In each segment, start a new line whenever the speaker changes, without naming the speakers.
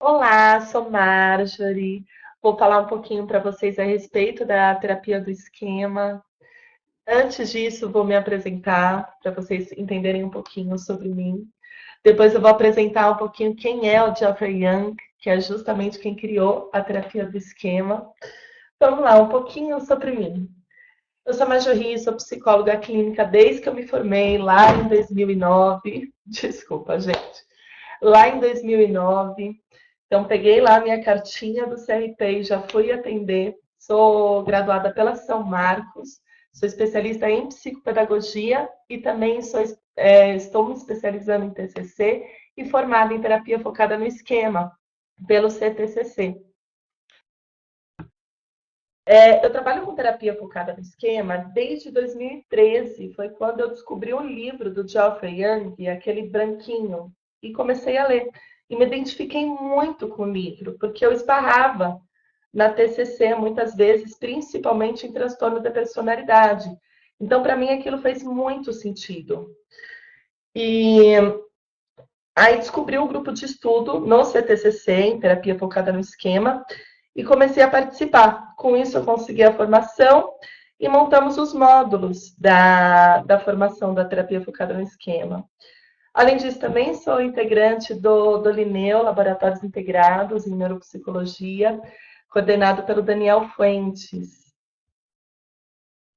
Olá, sou Marjorie. Vou falar um pouquinho para vocês a respeito da terapia do esquema. Antes disso, vou me apresentar para vocês entenderem um pouquinho sobre mim. Depois eu vou apresentar um pouquinho quem é o Geoffrey Young, que é justamente quem criou a terapia do esquema. Vamos lá, um pouquinho sobre mim. Eu sou Marjorie, sou psicóloga clínica desde que eu me formei lá em 2009. Desculpa, gente. Lá em 2009. Então, peguei lá minha cartinha do CRP e já fui atender. Sou graduada pela São Marcos, sou especialista em psicopedagogia e também estou me especializando em TCC e formada em terapia focada no esquema, pelo CTCC. Eu trabalho com terapia focada no esquema desde 2013, foi quando eu descobri um livro do Geoffrey Young, aquele branquinho, e comecei a ler. E me identifiquei muito com o livro, porque eu esbarrava na TCC muitas vezes, principalmente em transtorno da personalidade. Então, para mim, aquilo fez muito sentido. E aí descobri um grupo de estudo no CTCC, em terapia focada no esquema, e comecei a participar. Com isso, eu consegui a formação e montamos os módulos da formação da terapia focada no esquema. Além disso, também sou integrante do Lineu, Laboratórios Integrados em Neuropsicologia, coordenado pelo Daniel Fuentes.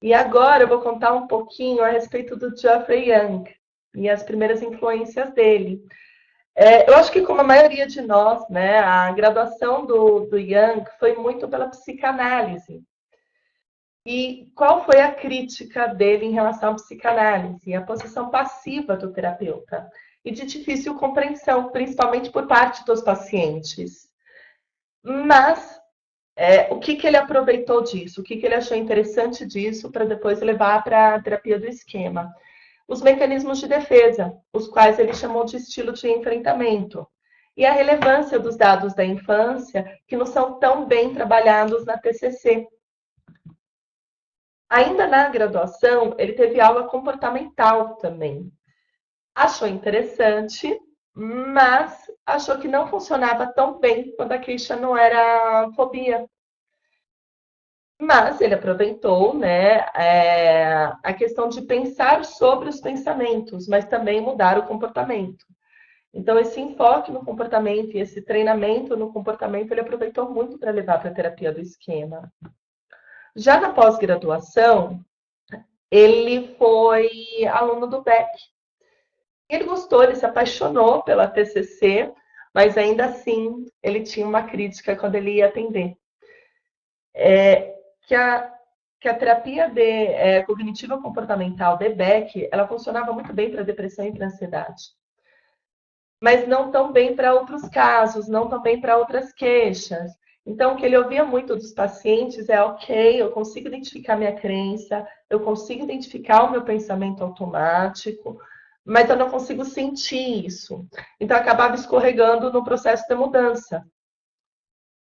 E agora eu vou contar um pouquinho a respeito do Geoffrey Young e as primeiras influências dele. Eu acho que, como a maioria de nós, né, a graduação do Young foi muito pela psicanálise. E qual foi a crítica dele em relação à psicanálise? A posição passiva do terapeuta e de difícil compreensão, principalmente por parte dos pacientes. Mas o que ele aproveitou disso? O que ele achou interessante disso para depois levar para a terapia do esquema? Os mecanismos de defesa, os quais ele chamou de estilo de enfrentamento, e a relevância dos dados da infância, que não são tão bem trabalhados na TCC. Ainda na graduação, ele teve aula comportamental também. Achou interessante, mas achou que não funcionava tão bem quando a queixa não era fobia. Mas ele aproveitou, né, a questão de pensar sobre os pensamentos, mas também mudar o comportamento. Então, esse enfoque no comportamento e esse treinamento no comportamento, ele aproveitou muito para levar para a terapia do esquema. Já na pós-graduação, ele foi aluno do Beck. Ele gostou, ele se apaixonou pela TCC, mas ainda assim ele tinha uma crítica quando ele ia atender. Que a terapia cognitiva comportamental de Beck, ela funcionava muito bem para depressão e para ansiedade. Mas não tão bem para outros casos, não tão bem para outras queixas. Então, o que ele ouvia muito dos pacientes é: ok, eu consigo identificar minha crença, eu consigo identificar o meu pensamento automático, mas eu não consigo sentir isso. Então, acabava escorregando no processo de mudança.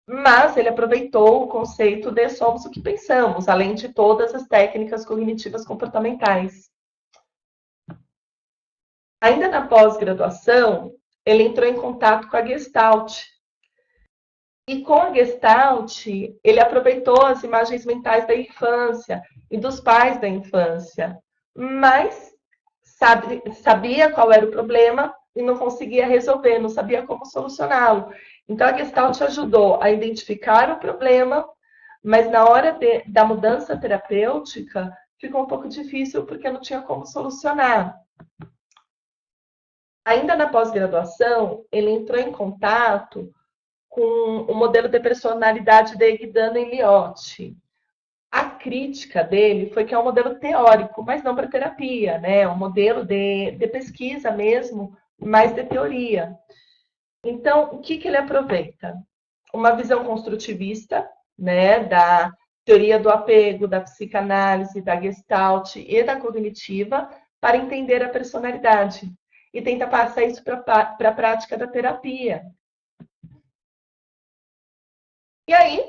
Mas ele aproveitou o conceito de somos o que pensamos, além de todas as técnicas cognitivas comportamentais. Ainda na pós-graduação, ele entrou em contato com a Gestalt. E com a Gestalt, ele aproveitou as imagens mentais da infância e dos pais da infância, mas sabia qual era o problema e não conseguia resolver, não sabia como solucioná-lo. Então, a Gestalt ajudou a identificar o problema, mas na hora da mudança terapêutica, ficou um pouco difícil porque não tinha como solucionar. Ainda na pós-graduação, ele entrou em contato com o modelo de personalidade de Guidano e Liotti. A crítica dele foi que é um modelo teórico, mas não para terapia, né? É um modelo de pesquisa mesmo, mais de teoria. Então, o que ele aproveita? Uma visão construtivista, né, da teoria do apego, da psicanálise, da Gestalt e da cognitiva para entender a personalidade e tenta passar isso para a prática da terapia. E aí,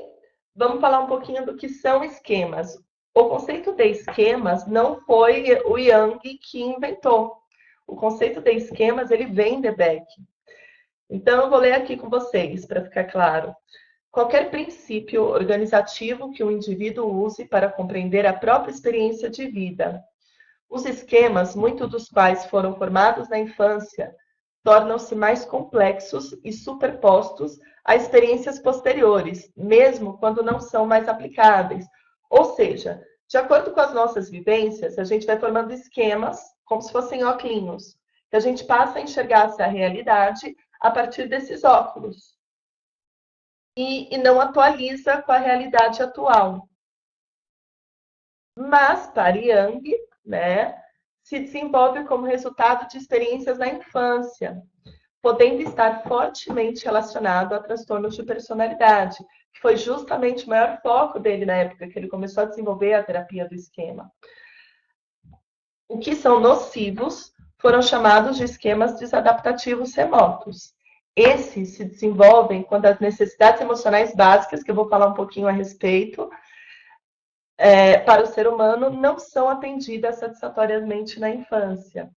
vamos falar um pouquinho do que são esquemas. O conceito de esquemas não foi o Young que inventou. O conceito de esquemas, ele vem de Beck. Então, eu vou ler aqui com vocês, para ficar claro. Qualquer princípio organizativo que o indivíduo use para compreender a própria experiência de vida. Os esquemas, muitos dos quais foram formados na infância, tornam-se mais complexos e superpostos a experiências posteriores, mesmo quando não são mais aplicáveis. Ou seja, de acordo com as nossas vivências, a gente vai formando esquemas, como se fossem óculos, que a gente passa a enxergar a realidade a partir desses óculos. E não atualiza com a realidade atual. Mas, para Young, né, se desenvolve como resultado de experiências na infância, podendo estar fortemente relacionado a transtornos de personalidade, que foi justamente o maior foco dele na época que ele começou a desenvolver a terapia do esquema. O que são nocivos foram chamados de esquemas desadaptativos remotos. Esses se desenvolvem quando as necessidades emocionais básicas, que eu vou falar um pouquinho a respeito, para o ser humano, não são atendidas satisfatoriamente na infância.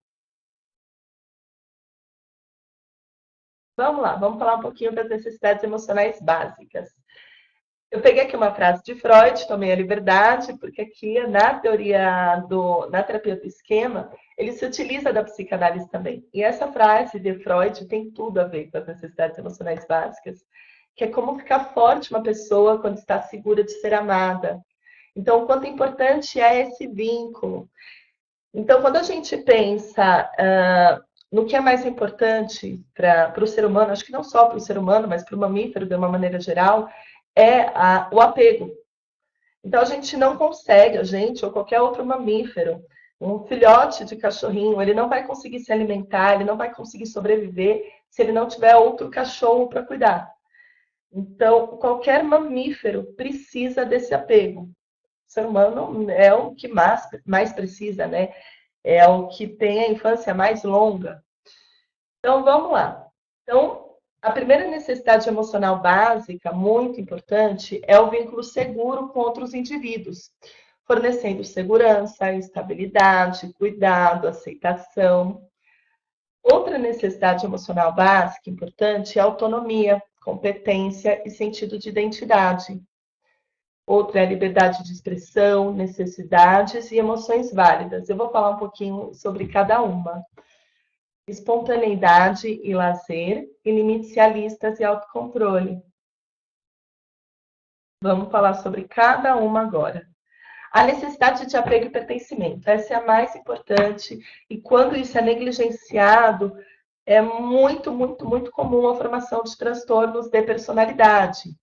Vamos lá, vamos falar um pouquinho das necessidades emocionais básicas. Eu peguei aqui uma frase de Freud, tomei a liberdade, porque aqui na na terapia do esquema, ele se utiliza da psicanálise também. E essa frase de Freud tem tudo a ver com as necessidades emocionais básicas, que é como ficar forte uma pessoa quando está segura de ser amada. Então, o quanto importante é esse vínculo. Então, quando a gente pensa no que é mais importante para o ser humano, acho que não só para o ser humano, mas para o mamífero de uma maneira geral, o apego. Então, a gente não consegue, a gente ou qualquer outro mamífero, um filhote de cachorrinho, ele não vai conseguir se alimentar, ele não vai conseguir sobreviver se ele não tiver outro cachorro para cuidar. Então, qualquer mamífero precisa desse apego. O ser humano é o que mais precisa, né? É o que tem a infância mais longa. Então, vamos lá. Então, a primeira necessidade emocional básica, muito importante, é o vínculo seguro com outros indivíduos, fornecendo segurança, estabilidade, cuidado, aceitação. Outra necessidade emocional básica importante é a autonomia, competência e sentido de identidade. Outra é a liberdade de expressão, necessidades e emoções válidas. Eu vou falar um pouquinho sobre cada uma. Espontaneidade e lazer, e limites realistas e autocontrole. Vamos falar sobre cada uma agora. A necessidade de apego e pertencimento, essa é a mais importante, e quando isso é negligenciado, é muito, muito, muito comum a formação de transtornos de personalidade.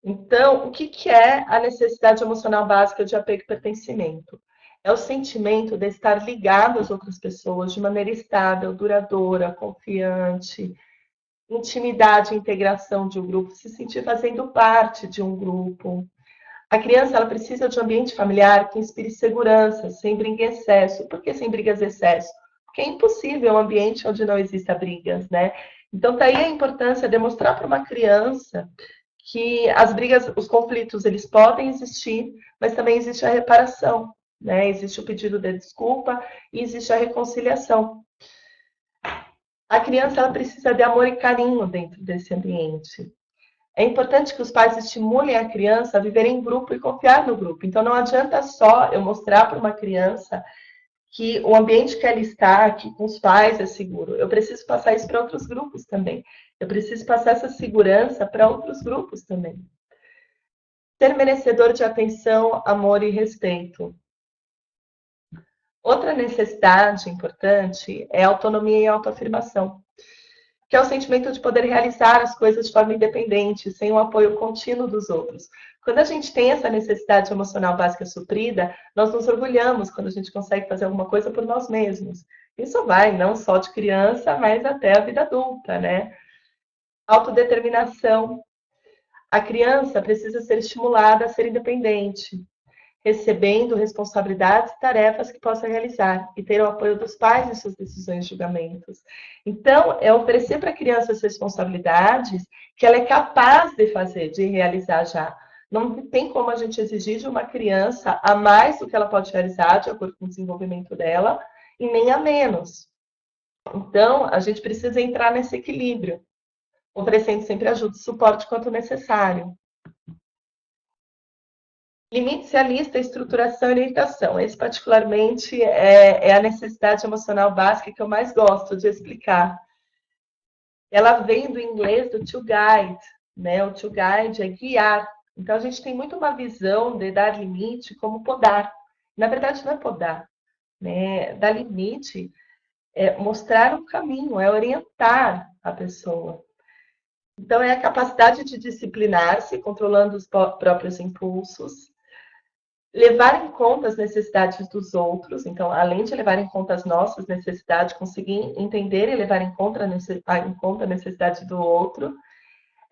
Então, o que é a necessidade emocional básica de apego e pertencimento? É o sentimento de estar ligado às outras pessoas de maneira estável, duradoura, confiante, intimidade e integração de um grupo, se sentir fazendo parte de um grupo. A criança ela precisa de um ambiente familiar que inspire segurança, sem briga em excesso. Por que sem brigas em excesso? Porque é impossível um ambiente onde não exista brigas, né? Então, tá aí a importância de mostrar para uma criança que as brigas, os conflitos, eles podem existir, mas também existe a reparação, né? Existe o pedido de desculpa e existe a reconciliação. A criança ela precisa de amor e carinho dentro desse ambiente. É importante que os pais estimulem a criança a viver em grupo e confiar no grupo. Então, não adianta só eu mostrar para uma criança que o ambiente que ela está, aqui com os pais é seguro. Eu preciso passar isso para outros grupos também. Eu preciso passar essa segurança para outros grupos também. Ser merecedor de atenção, amor e respeito. Outra necessidade importante é autonomia e autoafirmação, que é o sentimento de poder realizar as coisas de forma independente, sem o apoio contínuo dos outros. Quando a gente tem essa necessidade emocional básica suprida, nós nos orgulhamos quando a gente consegue fazer alguma coisa por nós mesmos. Isso vai não só de criança, mas até a vida adulta, né? Autodeterminação. A criança precisa ser estimulada a ser independente, recebendo responsabilidades e tarefas que possa realizar e ter o apoio dos pais em suas decisões e julgamentos. Então, é oferecer para a criança as responsabilidades que ela é capaz de fazer, de realizar já. Não tem como a gente exigir de uma criança a mais do que ela pode realizar, de acordo com o desenvolvimento dela, e nem a menos. Então, a gente precisa entrar nesse equilíbrio, oferecendo sempre ajuda e suporte quanto necessário. Limite-se a lista, estruturação e orientação. Esse, particularmente, é a necessidade emocional básica que eu mais gosto de explicar. Ela vem do inglês do to guide, né? O to guide é guiar. Então, a gente tem muito uma visão de dar limite como podar. Na verdade, não é podar, né? Dar limite é mostrar um caminho, é orientar a pessoa. Então, é a capacidade de disciplinar-se, controlando os próprios impulsos, levar em conta as necessidades dos outros. Então, além de levar em conta as nossas necessidades, conseguir entender e levar em conta a necessidade do outro.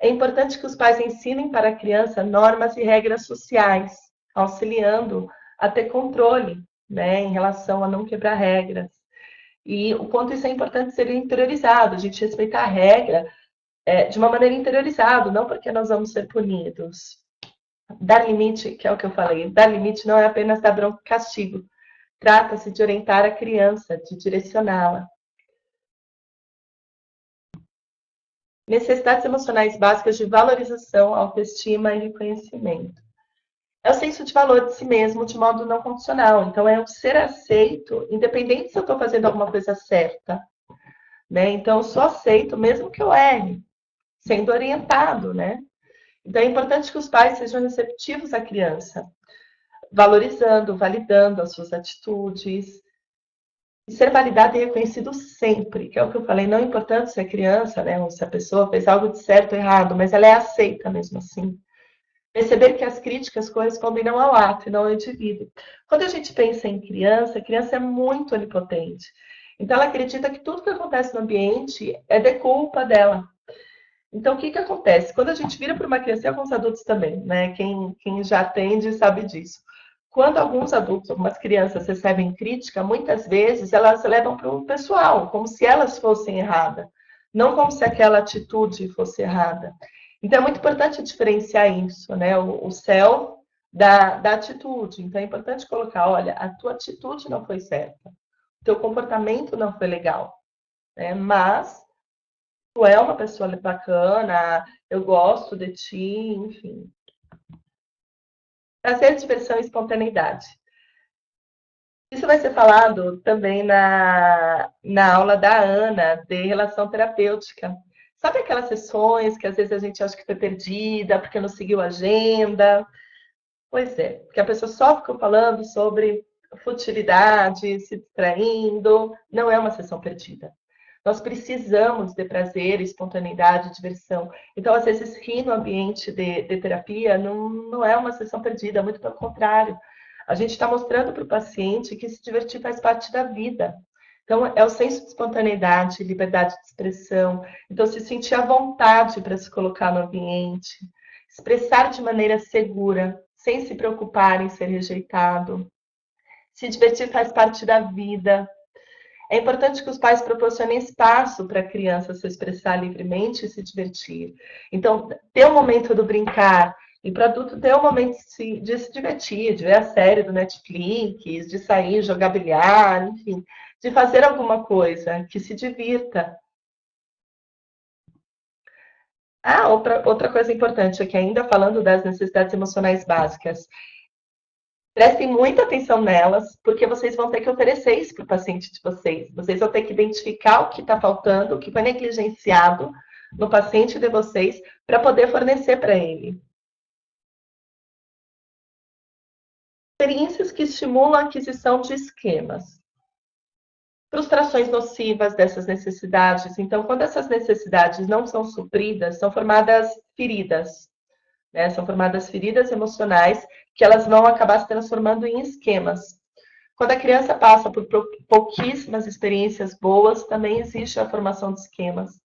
É importante que os pais ensinem para a criança normas e regras sociais, auxiliando a ter controle, né, em relação a não quebrar regras. E o quanto isso é importante ser interiorizado, a gente respeitar a regra de uma maneira interiorizada, não porque nós vamos ser punidos. Dar limite, que é o que eu falei, dar limite não é apenas dar bronca e castigo. Trata-se de orientar a criança, de direcioná-la. Necessidades emocionais básicas de valorização, autoestima e reconhecimento. É o senso de valor de si mesmo de modo não condicional. Então, é o ser aceito, independente se eu estou fazendo alguma coisa certa. Né? Então, eu só aceito mesmo que eu erre, sendo orientado. Né? Então, é importante que os pais sejam receptivos à criança, valorizando, validando as suas atitudes, e ser validado e reconhecido sempre, que é o que eu falei, não importando se é criança, né, ou se a pessoa fez algo de certo ou errado, mas ela é aceita mesmo assim. Perceber que as críticas correspondem não ao ato e não ao indivíduo. Quando a gente pensa em criança, a criança é muito onipotente. Então, ela acredita que tudo que acontece no ambiente é de culpa dela. Então, o que acontece? Quando a gente vira para uma criança, e alguns adultos também, né? Quem já atende sabe disso. Quando alguns adultos, algumas crianças recebem crítica, muitas vezes elas levam para o pessoal, como se elas fossem erradas, não como se aquela atitude fosse errada. Então, é muito importante diferenciar isso, né? O céu da atitude. Então, é importante colocar, olha, a tua atitude não foi certa, o teu comportamento não foi legal, né? Mas tu é uma pessoa bacana, eu gosto de ti, enfim. Prazer, diversão e espontaneidade. Isso vai ser falado também na aula da Ana, de relação terapêutica. Sabe aquelas sessões que às vezes a gente acha que foi perdida porque não seguiu a agenda? Pois é, porque a pessoa só ficou falando sobre futilidade, se distraindo. Não é uma sessão perdida. Nós precisamos de prazer, espontaneidade, diversão. Então, às vezes, rir no ambiente de terapia não é uma sessão perdida, muito pelo contrário. A gente está mostrando para o paciente que se divertir faz parte da vida. Então, é o senso de espontaneidade, liberdade de expressão. Então, se sentir à vontade para se colocar no ambiente, expressar de maneira segura, sem se preocupar em ser rejeitado. Se divertir faz parte da vida. É importante que os pais proporcionem espaço para a criança se expressar livremente e se divertir. Então, ter o momento do brincar e para o adulto ter o momento de se divertir, de ver a série do Netflix, de sair, jogar bilhar, enfim, de fazer alguma coisa que se divirta. Ah, outra coisa importante aqui, ainda falando das necessidades emocionais básicas. Prestem muita atenção nelas, porque vocês vão ter que oferecer isso para o paciente de vocês. Vocês vão ter que identificar o que está faltando, o que foi negligenciado no paciente de vocês, para poder fornecer para ele. Experiências que estimulam a aquisição de esquemas. Frustrações nocivas dessas necessidades. Então, quando essas necessidades não são supridas, são formadas feridas. Né? São formadas feridas emocionais que elas vão acabar se transformando em esquemas. Quando a criança passa por pouquíssimas experiências boas, também existe a formação de esquemas.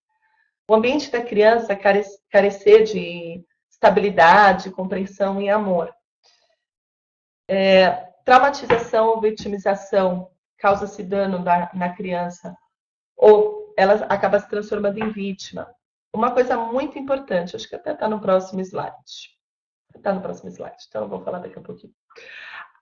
O ambiente da criança carecer de estabilidade, compreensão e amor. Traumatização ou vitimização causa-se dano na criança, ou ela acaba se transformando em vítima. Uma coisa muito importante, acho que até está no próximo slide. Está no próximo slide, então eu vou falar daqui a pouquinho.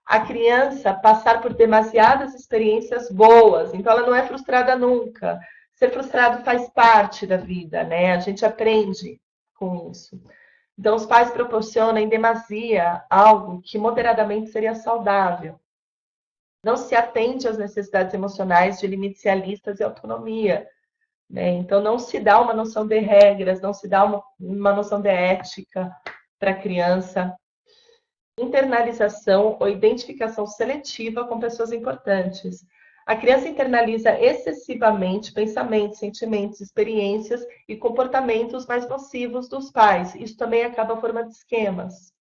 A criança passar por demasiadas experiências boas, então ela não é frustrada nunca. ser frustrado faz parte da vida, né? A gente aprende com isso. Então, os pais proporcionam em demasia algo que moderadamente seria saudável. Não se atende às necessidades emocionais de limites realistas e autonomia, né? Então, não se dá uma noção de regras, não se dá uma noção de ética para a criança. Internalização ou identificação seletiva com pessoas importantes. A criança internaliza excessivamente pensamentos, sentimentos, experiências e comportamentos mais nocivos dos pais. Isso também acaba formando esquemas.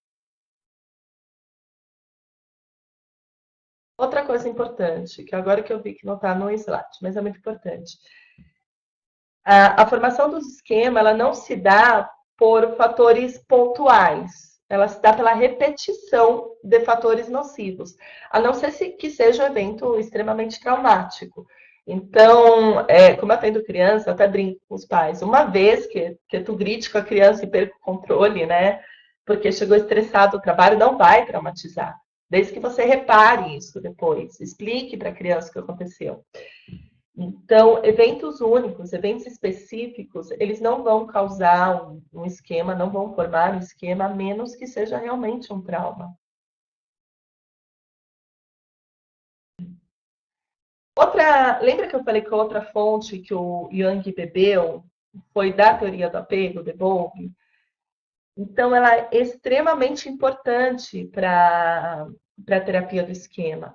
Outra coisa importante, que agora que eu vi que não está no slide, mas é muito importante. A formação dos esquemas, ela não se dá por fatores pontuais. Ela se dá pela repetição de fatores nocivos, a não ser que seja um evento extremamente traumático. Então, como eu atendo criança, eu até brinco com os pais. Uma vez que tu grite com a criança e perca o controle, né? Porque chegou estressado do trabalho, não vai traumatizar. Desde que você repare isso depois, explique para a criança o que aconteceu. Então, eventos únicos, eventos específicos, eles não vão causar um esquema, não vão formar um esquema, a menos que seja realmente um trauma. Lembra que eu falei que outra fonte que o Jung bebeu foi da teoria do apego, de Bowlby? Então, ela é extremamente importante para a terapia do esquema.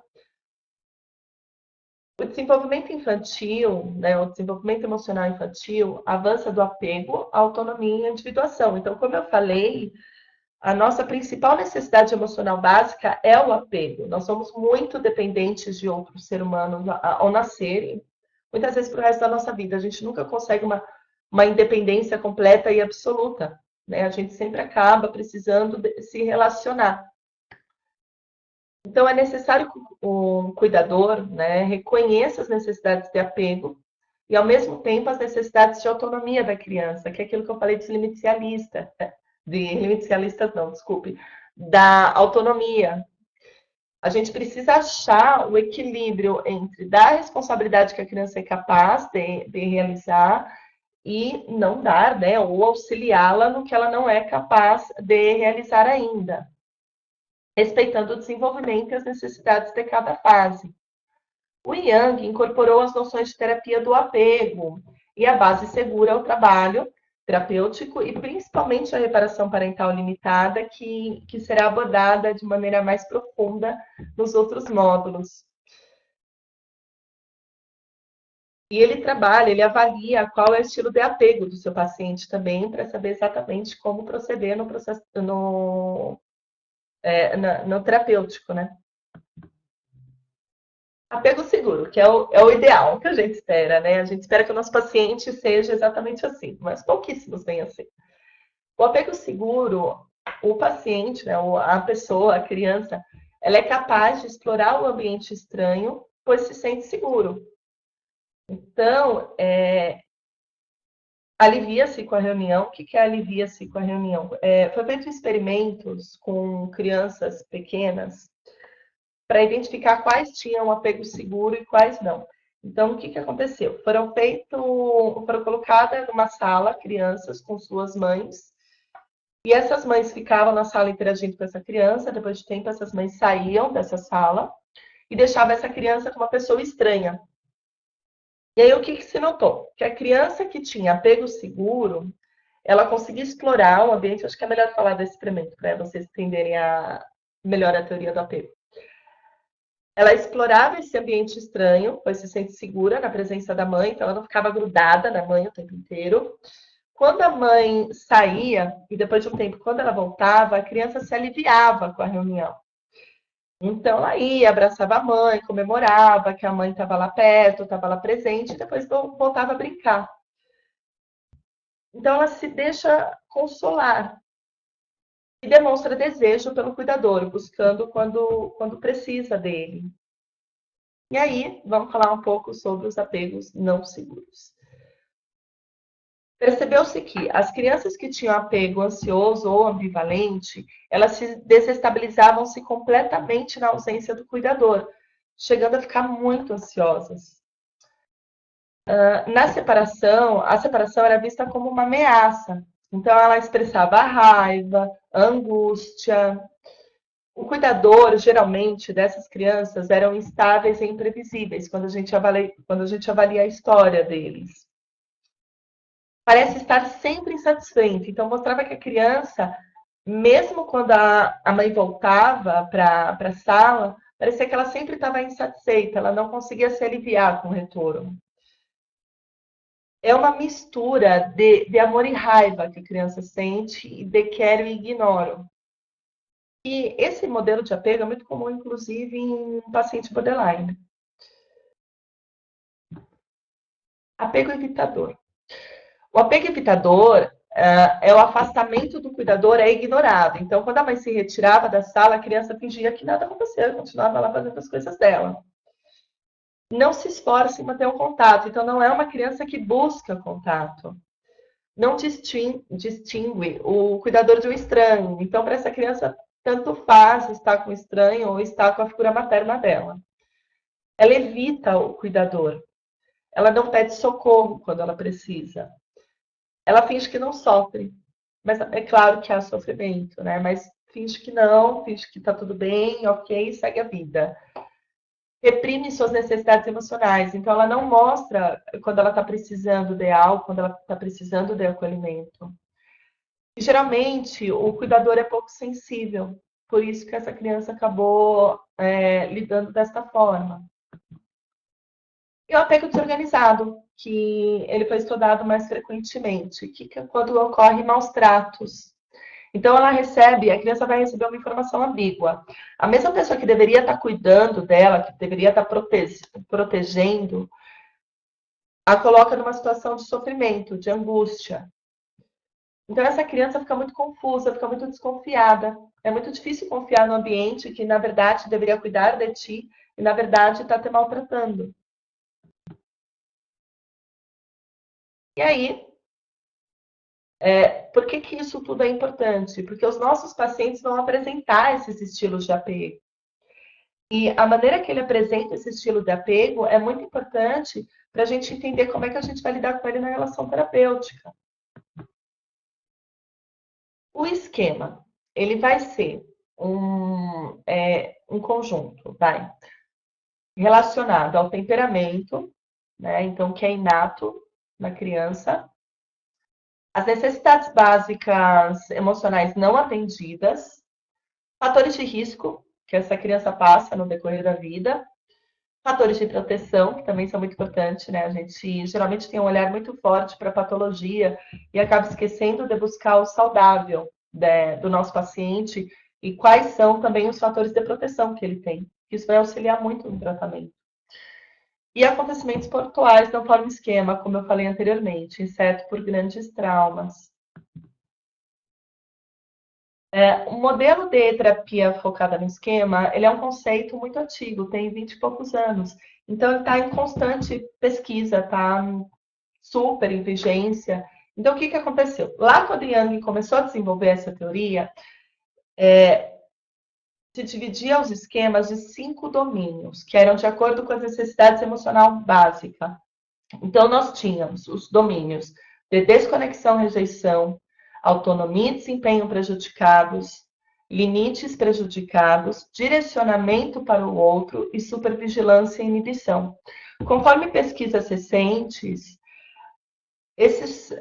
O desenvolvimento infantil, né, o desenvolvimento emocional infantil, avança do apego à autonomia e individuação. Então, como eu falei, a nossa principal necessidade emocional básica é o apego. Nós somos muito dependentes de outros seres humanos ao nascer, muitas vezes para o resto da nossa vida. A gente nunca consegue uma independência completa e absoluta, né? A gente sempre acaba precisando se relacionar. Então, é necessário que o cuidador, né, reconheça as necessidades de apego e, ao mesmo tempo, as necessidades de autonomia da criança, que é aquilo que eu falei de limites realistas, não, desculpe, da autonomia. A gente precisa achar o equilíbrio entre dar a responsabilidade que a criança é capaz de realizar e não dar, né, ou auxiliá-la no que ela não é capaz de realizar ainda, respeitando o desenvolvimento e as necessidades de cada fase. O Yang incorporou as noções de terapia do apego e a base segura é o trabalho terapêutico e principalmente a reparação parental limitada, que será abordada de maneira mais profunda nos outros módulos. E ele trabalha, ele avalia qual é o estilo de apego do seu paciente também, para saber exatamente como proceder no processo, no terapêutico, né? Apego seguro, que é o ideal que a gente espera, né? A gente espera que o nosso paciente seja exatamente assim, mas pouquíssimos vêm assim. O apego seguro, o paciente, né, a pessoa, a criança, ela é capaz de explorar o ambiente estranho, pois se sente seguro. Então, alivia-se com a reunião. O que é alivia-se com a reunião? Foi feito experimentos com crianças pequenas para identificar quais tinham apego seguro e quais não. Então, o que aconteceu? Foram colocadas numa sala crianças com suas mães, e essas mães ficavam na sala interagindo com essa criança. Depois de tempo, essas mães saíam dessa sala e deixavam essa criança com uma pessoa estranha. E aí, o que se notou? Que a criança que tinha apego seguro, ela conseguia explorar o ambiente. Acho que é melhor falar desse experimento, para vocês entenderem melhor a teoria do apego. Ela explorava esse ambiente estranho, pois se sente segura na presença da mãe, então ela não ficava grudada na mãe o tempo inteiro. Quando a mãe saía, e depois de um tempo, quando ela voltava, a criança se aliviava com a reunião. Então, ela ia, abraçava a mãe, comemorava que a mãe estava lá perto, estava lá presente, e depois voltava a brincar. Então, ela se deixa consolar e demonstra desejo pelo cuidador, buscando quando precisa dele. E aí, vamos falar um pouco sobre os apegos não seguros. Percebeu-se que as crianças que tinham apego ansioso ou ambivalente, elas se desestabilizavam-se completamente na ausência do cuidador, chegando a ficar muito ansiosas. Na separação, a separação era vista como uma ameaça. Então, ela expressava a raiva, a angústia. O cuidador, geralmente, dessas crianças eram instáveis e imprevisíveis quando a gente avalia a história deles. Parece estar sempre insatisfeito. Então, mostrava que a criança, mesmo quando a mãe voltava para a sala, parecia que ela sempre estava insatisfeita, ela não conseguia se aliviar com o retorno. É uma mistura de amor e raiva que a criança sente e de quero e ignoro. E esse modelo de apego é muito comum, inclusive, em paciente borderline. Apego evitador. O apego evitador é o afastamento do cuidador, é ignorado. Então, quando a mãe se retirava da sala, a criança fingia que nada aconteceu, continuava lá fazendo as coisas dela. Não se esforça em manter um contato. Então, não é uma criança que busca contato. Não distingue o cuidador de um estranho. Então, para essa criança, tanto faz estar com o estranho ou estar com a figura materna dela. Ela evita o cuidador. Ela não pede socorro quando ela precisa. Ela finge que não sofre. Mas é claro que há sofrimento, né? Mas finge que não, finge que tá tudo bem, ok, segue a vida. Reprime suas necessidades emocionais. Então, ela não mostra quando ela está precisando de algo, quando ela está precisando de acolhimento. E, geralmente, o cuidador é pouco sensível. Por isso que essa criança acabou lidando desta forma. E o apego desorganizado, que ele foi estudado mais frequentemente, que é quando ocorre maus tratos. Então, a criança vai receber uma informação ambígua. A mesma pessoa que deveria estar cuidando dela, que deveria estar protegendo, a coloca numa situação de sofrimento, de angústia. Então, essa criança fica muito confusa, fica muito desconfiada. É muito difícil confiar no ambiente que, na verdade, deveria cuidar de ti e, na verdade, está te maltratando. E aí, por que que isso tudo é importante? Porque os nossos pacientes vão apresentar esses estilos de apego. E a maneira que ele apresenta esse estilo de apego é muito importante para a gente entender como é que a gente vai lidar com ele na relação terapêutica. O esquema, ele vai ser um conjunto, vai, relacionado ao temperamento, né? Então, que é inato na criança, as necessidades básicas emocionais não atendidas, fatores de risco que essa criança passa no decorrer da vida, fatores de proteção, que também são muito importantes, né? A gente geralmente tem um olhar muito forte para a patologia e acaba esquecendo de buscar o saudável do nosso paciente e quais são também os fatores de proteção que ele tem. Isso vai auxiliar muito no tratamento. E acontecimentos pontuais não formam esquema, como eu falei anteriormente, exceto por grandes traumas. O modelo de terapia focada no esquema, ele é um conceito muito antigo, tem 20 e poucos anos. Então, ele está em constante pesquisa, está super em vigência. Então, o que aconteceu? Lá quando Jung começou a desenvolver essa teoria, se dividia os esquemas de 5 domínios, que eram de acordo com as necessidades emocional básicas. Então, nós tínhamos os domínios de desconexão, rejeição, autonomia e desempenho prejudicados, limites prejudicados, direcionamento para o outro e supervigilância e inibição. Conforme pesquisas recentes, esses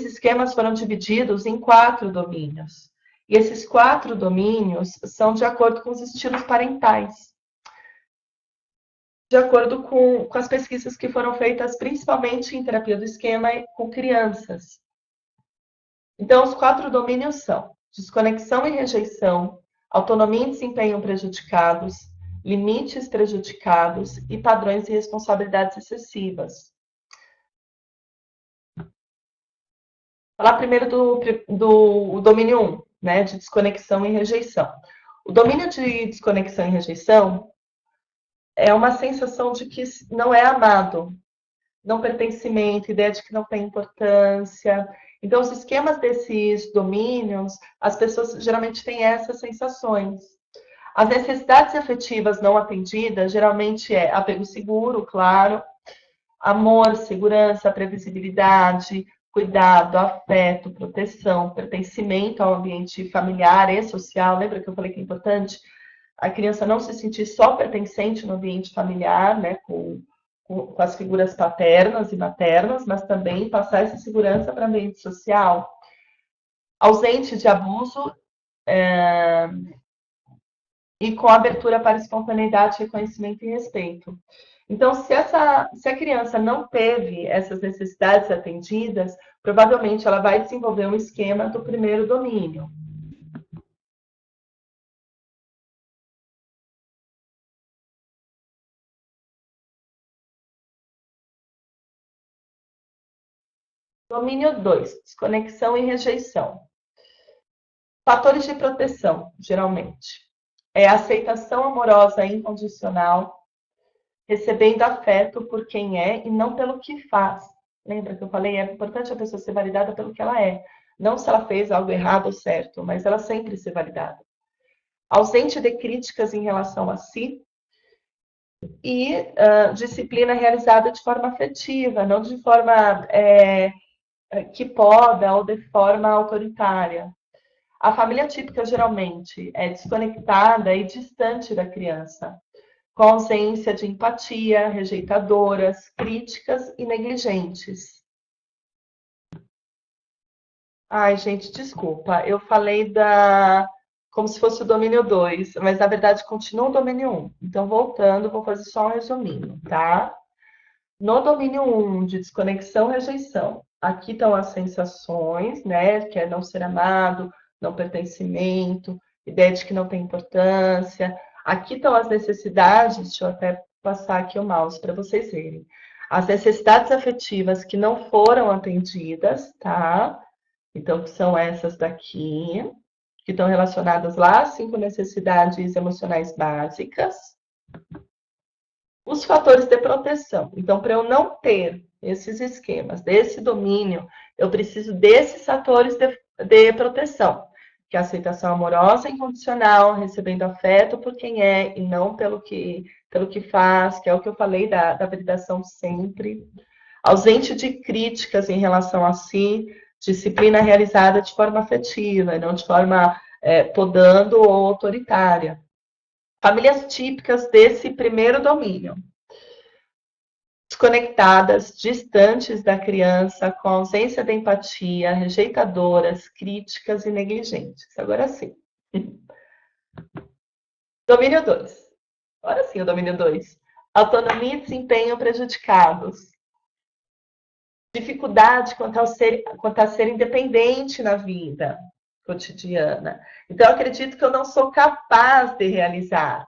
esquemas foram divididos em 4 domínios. E esses 4 domínios são de acordo com os estilos parentais. De acordo com as pesquisas que foram feitas principalmente em terapia do esquema com crianças. Então, os 4 domínios são desconexão e rejeição, autonomia e desempenho prejudicados, limites prejudicados e padrões de responsabilidades excessivas. Falar primeiro do domínio 1, né, de desconexão e rejeição. O domínio de desconexão e rejeição é uma sensação de que não é amado, não pertencimento, ideia de que não tem importância. Então, os esquemas desses domínios, as pessoas geralmente têm essas sensações. As necessidades afetivas não atendidas, geralmente é apego seguro, claro, amor, segurança, previsibilidade, cuidado, afeto, proteção, pertencimento ao ambiente familiar e social. Lembra que eu falei que é importante a criança não se sentir só pertencente no ambiente familiar, né, com as figuras paternas e maternas, mas também passar essa segurança para o ambiente social. Ausente de abuso e com abertura para espontaneidade, reconhecimento e respeito. Então, se a criança não teve essas necessidades atendidas, provavelmente ela vai desenvolver um esquema do primeiro domínio. Domínio 2, desconexão e rejeição. Fatores de proteção, geralmente. É a aceitação amorosa incondicional, recebendo afeto por quem é e não pelo que faz. Lembra que eu falei? É importante a pessoa ser validada pelo que ela é. Não se ela fez algo errado ou certo, mas ela sempre ser validada. Ausente de críticas em relação a si e disciplina realizada de forma afetiva, não de forma que poda ou de forma autoritária. A família típica geralmente é desconectada e distante da criança, com ausência de empatia, rejeitadoras, críticas e negligentes. Ai, gente, desculpa, eu falei como se fosse o domínio 2, mas na verdade continua o domínio 1. Então, voltando, vou fazer só um resuminho, tá? No domínio 1, de desconexão e rejeição, aqui estão as sensações, né? Que é não ser amado, não pertencimento, ideia de que não tem importância. Aqui estão as necessidades, deixa eu até passar aqui o mouse para vocês verem. As necessidades afetivas que não foram atendidas, tá? Então, que são essas daqui, que estão relacionadas lá às 5 necessidades emocionais básicas. Os fatores de proteção. Então, para eu não ter esses esquemas, desse domínio, eu preciso desses fatores de proteção, que é a aceitação amorosa incondicional, recebendo afeto por quem é e não pelo que faz, que é o que eu falei da validação sempre. Ausente de críticas em relação a si, disciplina realizada de forma afetiva, não de forma podando ou autoritária. Famílias típicas desse primeiro domínio. Desconectadas, distantes da criança, com ausência de empatia, rejeitadoras, críticas e negligentes. Agora sim. Domínio 2. Agora sim, o domínio 2. Autonomia e desempenho prejudicados. Dificuldade quanto a ser independente na vida cotidiana. Então, eu acredito que eu não sou capaz de realizar.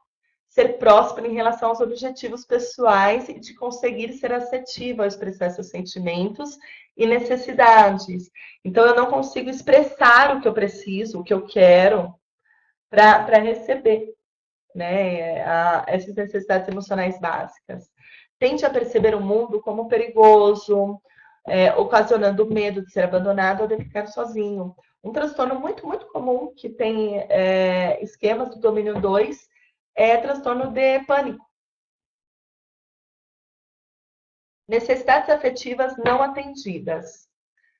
Ser próspero em relação aos objetivos pessoais e de conseguir ser assertivo ao expressar seus sentimentos e necessidades. Então, eu não consigo expressar o que eu preciso, o que eu quero, para receber, né, essas necessidades emocionais básicas. Tente a perceber o mundo como perigoso, ocasionando medo de ser abandonado ou de ficar sozinho. Um transtorno muito, muito comum que tem esquemas do domínio 2 é transtorno de pânico. Necessidades afetivas não atendidas.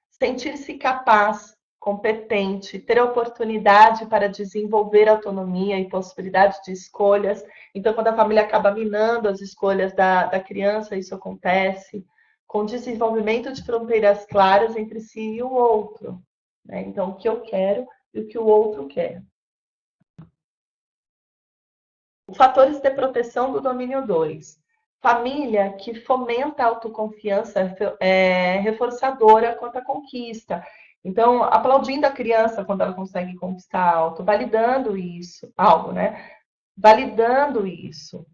Sentir-se capaz, competente, ter a oportunidade para desenvolver autonomia e possibilidade de escolhas. Então, quando a família acaba minando as escolhas da criança, isso acontece. Com desenvolvimento de fronteiras claras entre si e o outro. Né? Então, o que eu quero e o que o outro quer. Fatores de proteção do domínio 2. Família que fomenta a autoconfiança reforçadora quanto à conquista. Então, aplaudindo a criança quando ela consegue conquistar algo, validando isso, algo, né? Validando isso.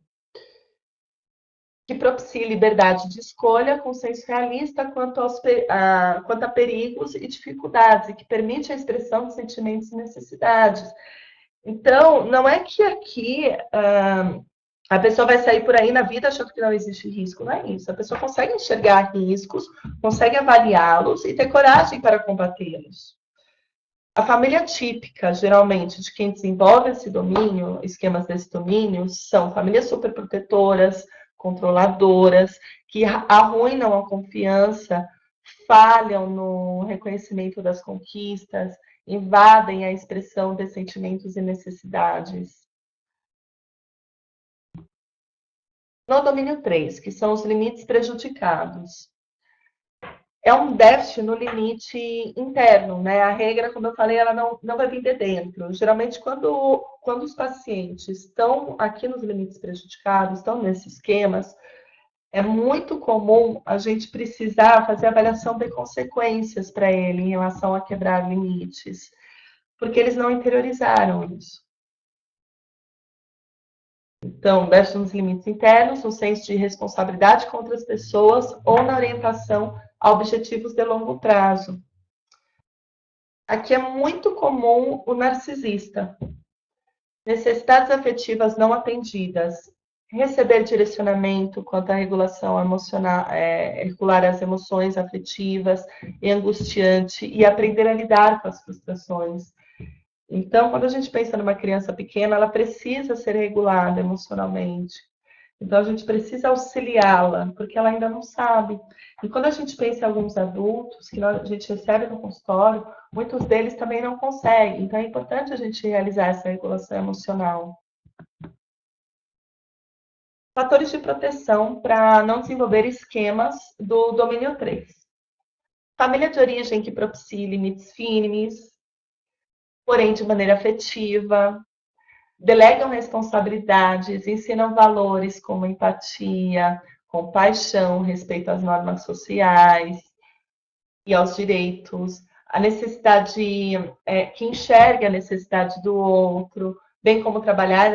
Que propicie liberdade de escolha com senso realista quanto a perigos e dificuldades, e que permite a expressão de sentimentos e necessidades. Então, não é que aqui a pessoa vai sair por aí na vida achando que não existe risco, não é isso. A pessoa consegue enxergar riscos, consegue avaliá-los e ter coragem para combatê-los. A família típica, geralmente, de quem desenvolve esse domínio, esquemas desse domínio, são famílias superprotetoras, controladoras, que arruinam a confiança, falham no reconhecimento das conquistas, invadem a expressão de sentimentos e necessidades. No domínio 3, que são os limites prejudicados. É um déficit no limite interno, né? A regra, como eu falei, ela não vai vir de dentro. Geralmente, quando os pacientes estão aqui nos limites prejudicados, estão nesses esquemas, é muito comum a gente precisar fazer avaliação de consequências para ele em relação a quebrar limites, porque eles não interiorizaram isso. Então, déficit nos limites internos, no senso de responsabilidade com outras pessoas ou na orientação a objetivos de longo prazo. Aqui é muito comum o narcisista. Necessidades afetivas não atendidas. Receber direcionamento quanto à regulação emocional, regular as emoções afetivas e angustiante e aprender a lidar com as frustrações. Então, quando a gente pensa numa criança pequena, ela precisa ser regulada emocionalmente. Então, a gente precisa auxiliá-la, porque ela ainda não sabe. E quando a gente pensa em alguns adultos que a gente recebe no consultório, muitos deles também não conseguem. Então, é importante a gente realizar essa regulação emocional. Fatores de proteção para não desenvolver esquemas do domínio 3. Família de origem que propicie limites firmes, porém de maneira afetiva, delegam responsabilidades, ensinam valores como empatia, compaixão, respeito às normas sociais e aos direitos, a necessidade que enxerga a necessidade do outro, bem como trabalhar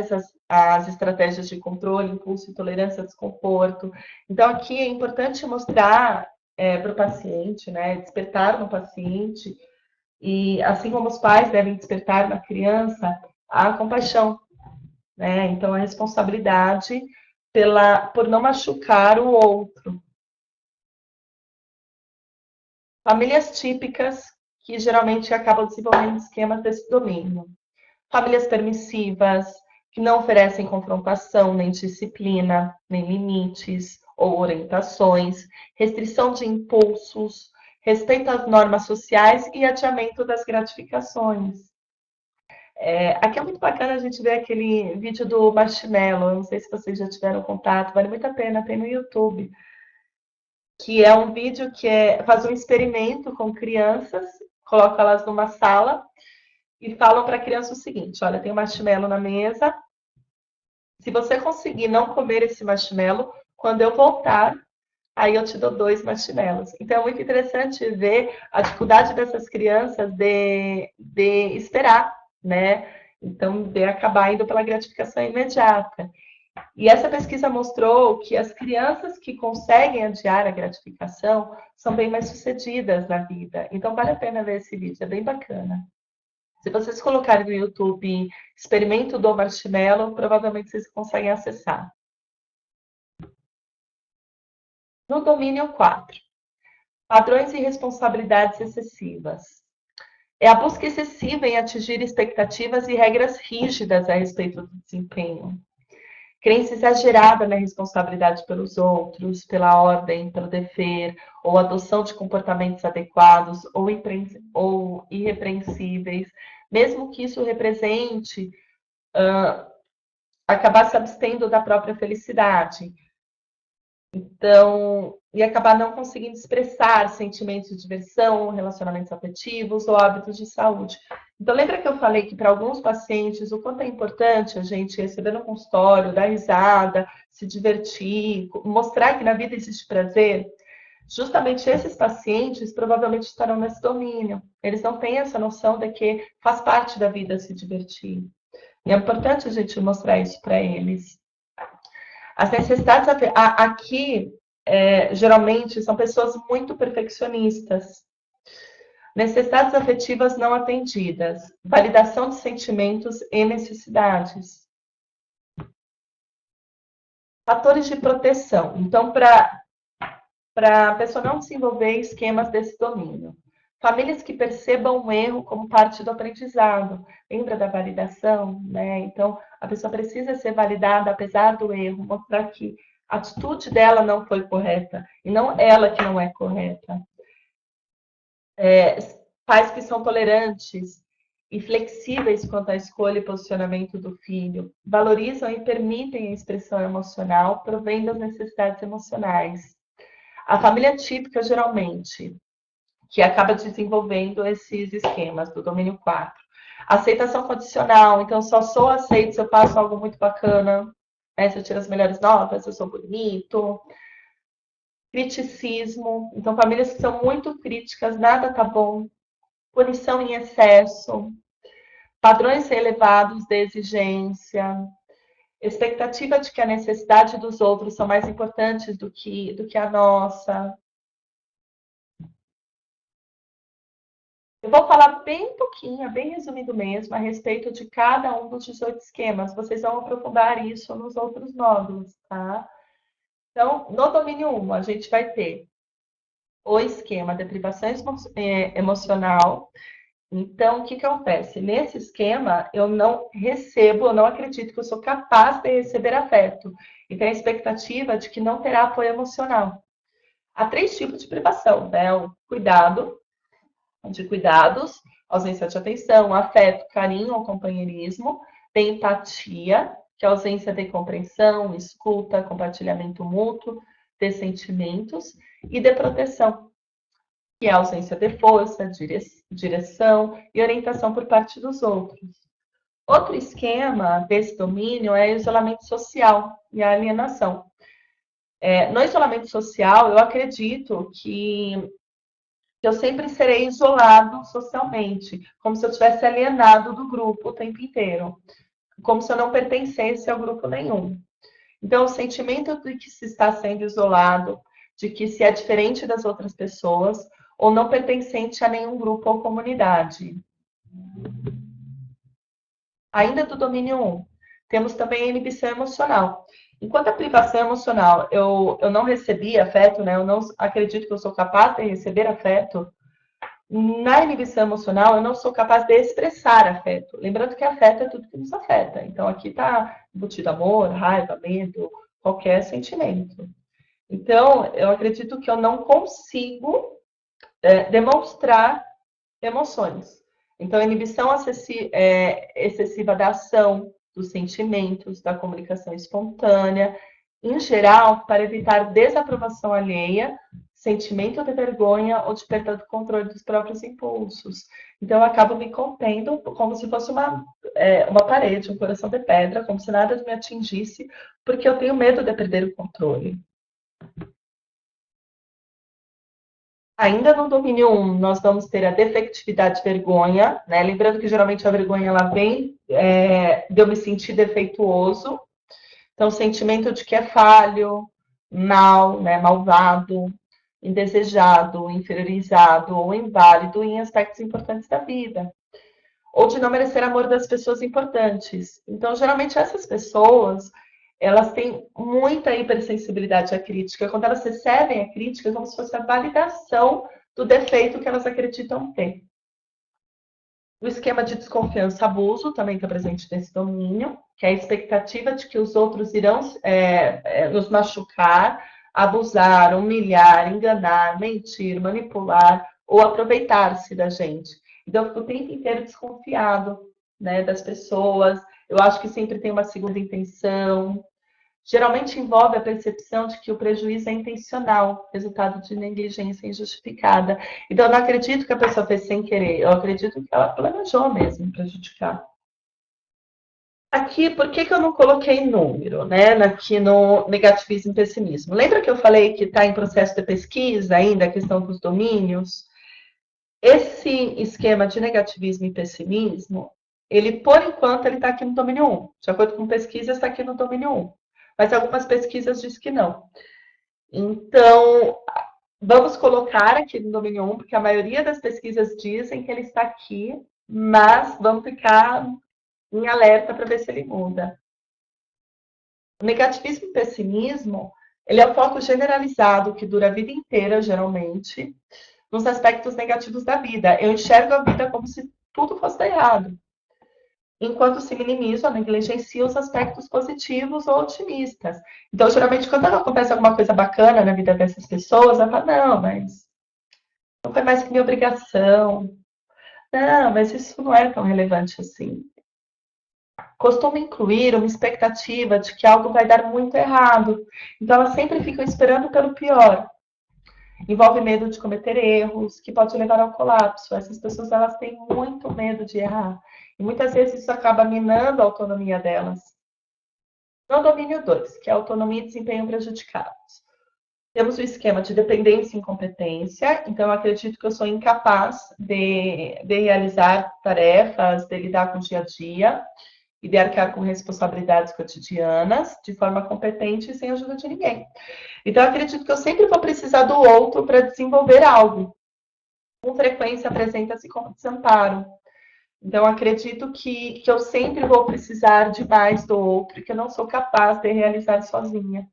as estratégias de controle, impulso, intolerância, desconforto. Então, aqui é importante mostrar para o paciente, né, despertar no paciente, e assim como os pais devem despertar na criança, a compaixão, né? Então, a responsabilidade por não machucar o outro. Famílias típicas que geralmente acabam desenvolvendo esquemas desse domínio. Famílias permissivas, que não oferecem confrontação, nem disciplina, nem limites ou orientações, restrição de impulsos, respeito às normas sociais e adiamento das gratificações. Aqui é muito bacana a gente ver aquele vídeo do Marshmallow, eu não sei se vocês já tiveram contato, vale muito a pena, tem no YouTube, que é um vídeo que faz um experimento com crianças, coloca elas numa sala e falam para a criança o seguinte: olha, tem um marshmallow na mesa, se você conseguir não comer esse marshmallow, quando eu voltar, aí eu te dou 2 marshmallows. Então é muito interessante ver a dificuldade dessas crianças de esperar, né? Então, de acabar indo pela gratificação imediata. E essa pesquisa mostrou que as crianças que conseguem adiar a gratificação são bem mais sucedidas na vida. Então, vale a pena ver esse vídeo, é bem bacana. Se vocês colocarem no YouTube Experimento do Marshmallow, provavelmente vocês conseguem acessar. No domínio 4, padrões e responsabilidades excessivas. É a busca excessiva em atingir expectativas e regras rígidas a respeito do desempenho. Crença exagerada na responsabilidade pelos outros, pela ordem, pelo dever, ou adoção de comportamentos adequados ou irrepreensíveis, mesmo que isso represente acabar se abstendo da própria felicidade. Então, e acabar não conseguindo expressar sentimentos de diversão, relacionamentos afetivos ou hábitos de saúde. Então, lembra que eu falei que para alguns pacientes o quanto é importante a gente receber no consultório, dar risada, se divertir, mostrar que na vida existe prazer? Justamente esses pacientes provavelmente estarão nesse domínio. Eles não têm essa noção de que faz parte da vida se divertir. E é importante a gente mostrar isso para eles. As necessidades aqui, geralmente, são pessoas muito perfeccionistas. Necessidades afetivas não atendidas. Validação de sentimentos e necessidades. Fatores de proteção. Então, para a pessoa não desenvolver esquemas desse domínio. Famílias que percebam o erro como parte do aprendizado. Lembra da validação, né? Então, a pessoa precisa ser validada apesar do erro, mostrar que A atitude dela não foi correta, e não ela que não é correta. Pais que são tolerantes e flexíveis quanto à escolha e posicionamento do filho, valorizam e permitem a expressão emocional, provém das necessidades emocionais. A família típica, geralmente, que acaba desenvolvendo esses esquemas do domínio 4. Aceitação condicional, então só sou aceito se eu faço algo muito bacana, né? Se eu tiro as melhores notas, se eu sou bonito. Criticismo, então famílias que são muito críticas, nada tá bom. Punição em excesso, padrões elevados de exigência, expectativa de que a necessidade dos outros são mais importantes do que a nossa. Eu vou falar bem pouquinho, bem resumido mesmo, a respeito de cada um dos 18 esquemas. Vocês vão aprofundar isso nos outros módulos, tá? Então, no domínio 1, a gente vai ter o esquema de privação emocional. Então, o que acontece? Nesse esquema, eu não recebo, eu não acredito que eu sou capaz de receber afeto. E tem a expectativa de que não terá apoio emocional. Há 3 tipos de privação, né? O cuidado, de cuidados, ausência de atenção, afeto, carinho ou companheirismo, tem empatia, que é ausência de compreensão, escuta, compartilhamento mútuo de sentimentos, e de proteção, que é a ausência de força, direção e orientação por parte dos outros. Outro esquema desse domínio é o isolamento social e a alienação. No isolamento social, eu acredito que eu sempre serei isolado socialmente, como se eu tivesse alienado do grupo o tempo inteiro, como se eu não pertencesse ao grupo nenhum. Então, o sentimento de que se está sendo isolado, de que se é diferente das outras pessoas, ou não pertencente a nenhum grupo ou comunidade. Ainda do domínio 1, temos também a inibição emocional. Enquanto a privação emocional, eu não recebi afeto, né? Eu não acredito que eu sou capaz de receber afeto. Na inibição emocional, eu não sou capaz de expressar afeto. Lembrando que afeto é tudo que nos afeta. Então, aqui está embutido amor, raiva, medo, qualquer sentimento. Então, eu acredito que eu não consigo demonstrar emoções. Então, a inibição excessiva da ação, dos sentimentos, da comunicação espontânea, em geral, para evitar desaprovação alheia, sentimento de vergonha ou de perda do controle dos próprios impulsos. Então, eu acabo me contendo como se fosse uma parede, um coração de pedra, como se nada me atingisse, porque eu tenho medo de perder o controle. Ainda no domínio 1, nós vamos ter a defectividade vergonha, né? Lembrando que geralmente a vergonha ela vem de eu me sentir defeituoso. Então, o sentimento de que é falho, mal, né? Malvado, indesejado, inferiorizado ou inválido em aspectos importantes da vida. Ou de não merecer amor das pessoas importantes. Então, geralmente essas pessoas elas têm muita hipersensibilidade à crítica. Quando elas recebem a crítica, é como se fosse a validação do defeito que elas acreditam ter. O esquema de desconfiança abuso também está presente nesse domínio, que é a expectativa de que os outros irão nos machucar, abusar, humilhar, enganar, mentir, manipular ou aproveitar-se da gente. Então, eu fico o tempo inteiro desconfiado, né, das pessoas. Eu acho que sempre tem uma segunda intenção. Geralmente envolve a percepção de que o prejuízo é intencional, resultado de negligência injustificada. Então, eu não acredito que a pessoa fez sem querer, eu acredito que ela planejou mesmo prejudicar. Aqui, por que eu não coloquei número, né? Aqui no negativismo e pessimismo. Lembra que eu falei que está em processo de pesquisa ainda a questão dos domínios? Esse esquema de negativismo e pessimismo, ele, por enquanto, ele está aqui no domínio 1. De acordo com pesquisas, está aqui no domínio 1. Mas algumas pesquisas dizem que não. Então, vamos colocar aqui no domínio 1, porque a maioria das pesquisas dizem que ele está aqui, mas vamos ficar em alerta para ver se ele muda. O negativismo e pessimismo, ele é o foco generalizado que dura a vida inteira, geralmente, nos aspectos negativos da vida. Eu enxergo a vida como se tudo fosse errado. enquanto se minimiza ou negligencia os aspectos positivos ou otimistas. Então, geralmente, quando acontece alguma coisa bacana na vida dessas pessoas, ela fala, não, mas não foi mais que minha obrigação. Não, mas isso não é tão relevante assim. Costuma incluir uma expectativa de que algo vai dar muito errado. Então, elas sempre ficam esperando pelo pior. Envolve medo de cometer erros, que pode levar ao colapso. Essas pessoas elas têm muito medo de errar. E muitas vezes isso acaba minando a autonomia delas. No domínio 2, que é autonomia e desempenho prejudicados. Temos o esquema de dependência e incompetência. Então, eu acredito que eu sou incapaz de realizar tarefas, de lidar com o dia a dia e de arcar com responsabilidades cotidianas de forma competente e sem ajuda de ninguém. Então, eu acredito que eu sempre vou precisar do outro para desenvolver algo. Com frequência, apresenta-se como desamparo. Então, eu acredito que eu sempre vou precisar de mais do outro, que eu não sou capaz de realizar sozinha.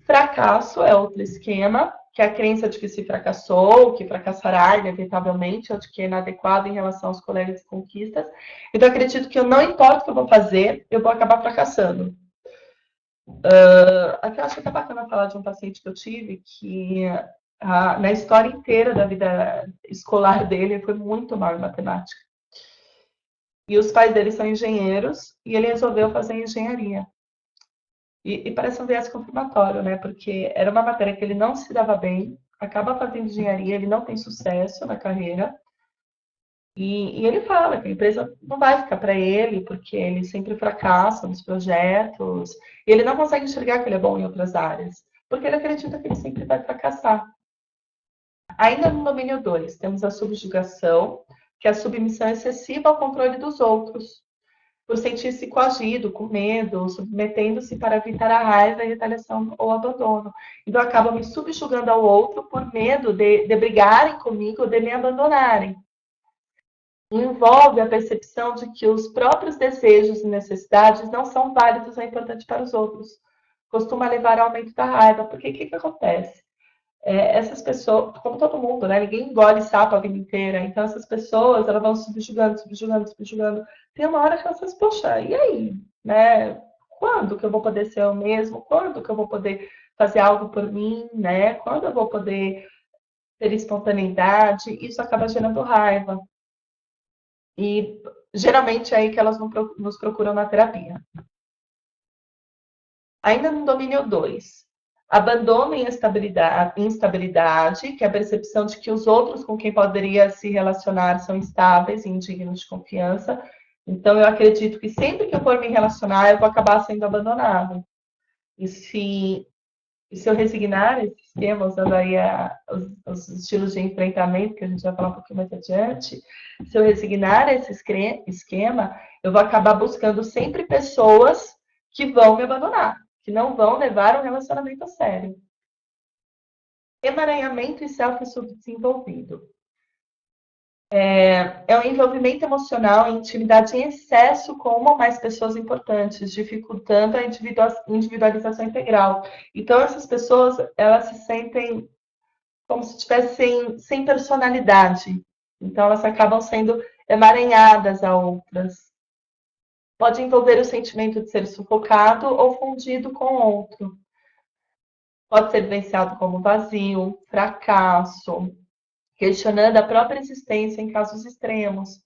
Fracasso é outro esquema, que é a crença de que se fracassou, que fracassará inevitavelmente, ou de que é inadequado em relação aos colegas e conquistas. Então, eu acredito que eu não importa o que eu vou fazer, eu vou acabar fracassando. Aqui eu acho até bacana falar de um paciente que eu tive que na história inteira da vida escolar dele foi muito mal em matemática. E os pais dele são engenheiros e ele resolveu fazer engenharia. E parece um viés confirmatório, né? Porque era uma matéria que ele não se dava bem, acaba fazendo engenharia, ele não tem sucesso na carreira. E ele fala que a empresa não vai ficar para ele, porque ele sempre fracassa nos projetos, e ele não consegue enxergar que ele é bom em outras áreas, porque ele acredita que ele sempre vai fracassar. Ainda no domínio 2, temos a subjugação, que é a submissão excessiva ao controle dos outros, por sentir-se coagido, com medo, submetendo-se para evitar a raiva, a retaliação ou abandono. Então, acaba me subjugando ao outro por medo de brigarem comigo, de me abandonarem. Envolve a percepção de que os próprios desejos e necessidades não são válidos ou importantes para os outros. Costuma levar ao aumento da raiva, porque o que acontece? Essas pessoas, como todo mundo, né? Ninguém engole sapo a vida inteira. Então, essas pessoas, elas vão subjugando, subjugando, subjugando. Tem uma hora que elas falam, poxa, e aí? Né? Quando que eu vou poder ser eu mesmo? Quando que eu vou poder fazer algo por mim? Né? Quando eu vou poder ter espontaneidade? Isso acaba gerando raiva. E geralmente é aí que elas nos procuram na terapia. Ainda no domínio 2, abandono e instabilidade, que é a percepção de que os outros com quem poderia se relacionar são instáveis e indignos de confiança. Então, eu acredito que sempre que eu for me relacionar, eu vou acabar sendo abandonado. E se eu resignar esse esquema, usando aí os estilos de enfrentamento, que a gente vai falar um pouquinho mais adiante, se eu resignar esse esquema, eu vou acabar buscando sempre pessoas que vão me abandonar, que não vão levar um relacionamento a sério. Emaranhamento e self-subdesenvolvido. É um envolvimento emocional e intimidade em excesso com uma ou mais pessoas importantes, dificultando a individualização integral. Então, essas pessoas, elas se sentem como se tivessem sem personalidade. Então, elas acabam sendo emaranhadas a outras. Pode envolver o sentimento de ser sufocado ou fundido com outro. Pode ser vivenciado como vazio, fracasso, questionando a própria existência em casos extremos.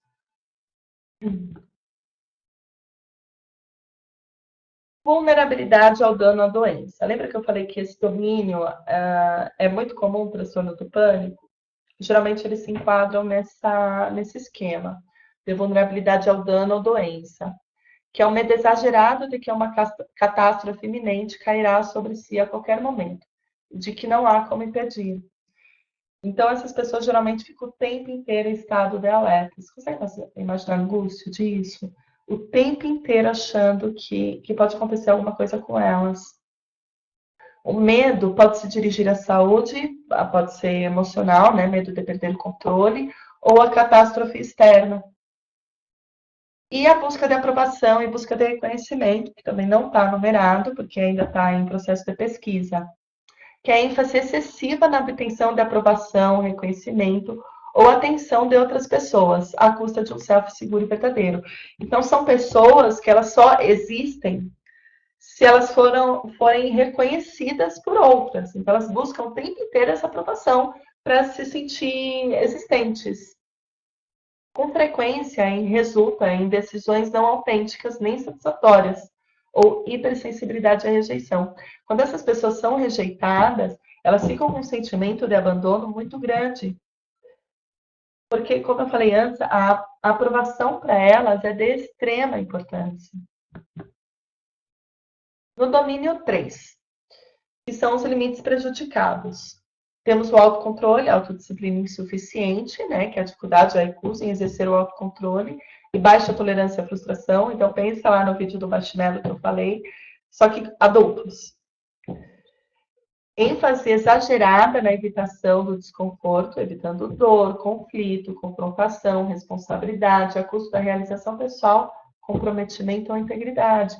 Vulnerabilidade ao dano à doença. Lembra que eu falei que esse domínio é muito comum no transtorno do pânico? Geralmente eles se enquadram nesse esquema de vulnerabilidade ao dano ou doença, que é um medo exagerado de que uma catástrofe iminente cairá sobre si a qualquer momento, de que não há como impedir. Então, essas pessoas geralmente ficam o tempo inteiro em estado de alerta. Você consegue imaginar a angústia disso? O tempo inteiro achando que pode acontecer alguma coisa com elas. O medo pode se dirigir à saúde, pode ser emocional, né? Medo de perder o controle, ou a catástrofe externa. E a busca de aprovação e busca de reconhecimento, que também não está numerado, porque ainda está em processo de pesquisa, que é a ênfase excessiva na obtenção de aprovação, reconhecimento, ou atenção de outras pessoas, à custa de um self seguro e verdadeiro. Então, são pessoas que elas só existem se elas forem reconhecidas por outras. Então, elas buscam o tempo inteiro essa aprovação para se sentir existentes. Com frequência, resulta em decisões não autênticas nem satisfatórias, ou hipersensibilidade à rejeição. Quando essas pessoas são rejeitadas, elas ficam com um sentimento de abandono muito grande. Porque, como eu falei antes, a aprovação para elas é de extrema importância. No domínio 3, que são os limites prejudicados. Temos o autocontrole, a autodisciplina insuficiente, né, que é a dificuldade ou a recusa em exercer o autocontrole, e baixa tolerância à frustração. Então, pensa lá no vídeo do marshmallow que eu falei, só que adultos. ênfase exagerada na evitação do desconforto, evitando dor, conflito, confrontação, responsabilidade, a custo da realização pessoal, comprometimento ou integridade.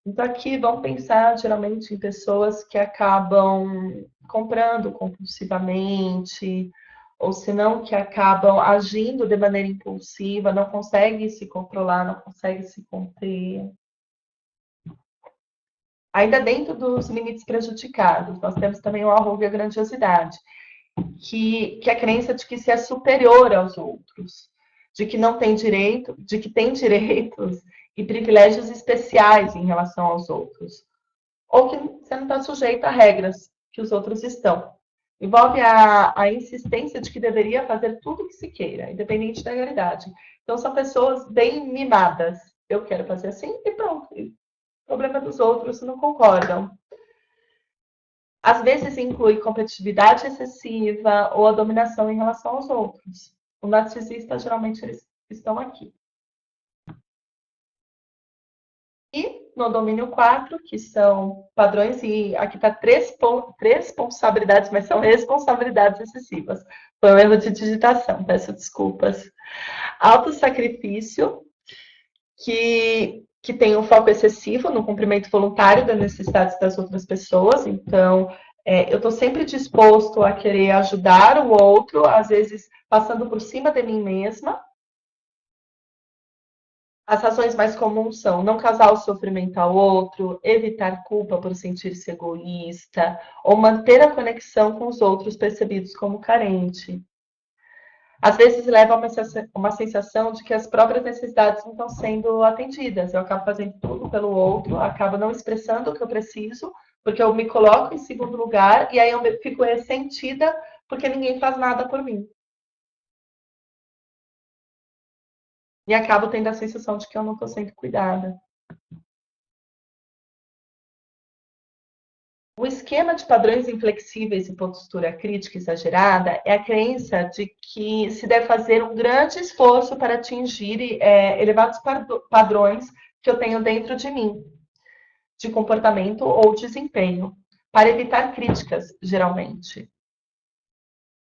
Então, aqui vamos pensar geralmente em pessoas que acabam comprando compulsivamente, ou se não, que acabam agindo de maneira impulsiva, não conseguem se controlar, não conseguem se conter. Ainda dentro dos limites prejudicados, nós temos também o arrogo e a grandiosidade, que é a crença de que se é superior aos outros, de que não tem direito, de que tem direitos e privilégios especiais em relação aos outros, ou que você não está sujeito a regras que os outros estão. Envolve a insistência de que deveria fazer tudo o que se queira, independente da realidade. Então, são pessoas bem mimadas. Eu quero fazer assim e pronto. O problema dos outros não concordam. Às vezes inclui competitividade excessiva ou a dominação em relação aos outros. O narcisista, geralmente, eles estão aqui. E no domínio 4, que são padrões, e aqui está três responsabilidades, mas são responsabilidades excessivas. Foi um erro de digitação, peço desculpas. Autossacrifício, que tem um foco excessivo no cumprimento voluntário das necessidades das outras pessoas. Então, eu estou sempre disposto a querer ajudar o outro, às vezes passando por cima de mim mesma. As razões mais comuns são não causar o sofrimento ao outro, evitar culpa por sentir-se egoísta, ou manter a conexão com os outros percebidos como carente. Às vezes leva a uma sensação de que as próprias necessidades não estão sendo atendidas. Eu acabo fazendo tudo pelo outro, acabo não expressando o que eu preciso, porque eu me coloco em segundo lugar, e aí eu fico ressentida porque ninguém faz nada por mim. E acabo tendo a sensação de que eu não estou sendo cuidada. O esquema de padrões inflexíveis e postura crítica exagerada é a crença de que se deve fazer um grande esforço para atingir elevados padrões que eu tenho dentro de mim, de comportamento ou desempenho, para evitar críticas, geralmente.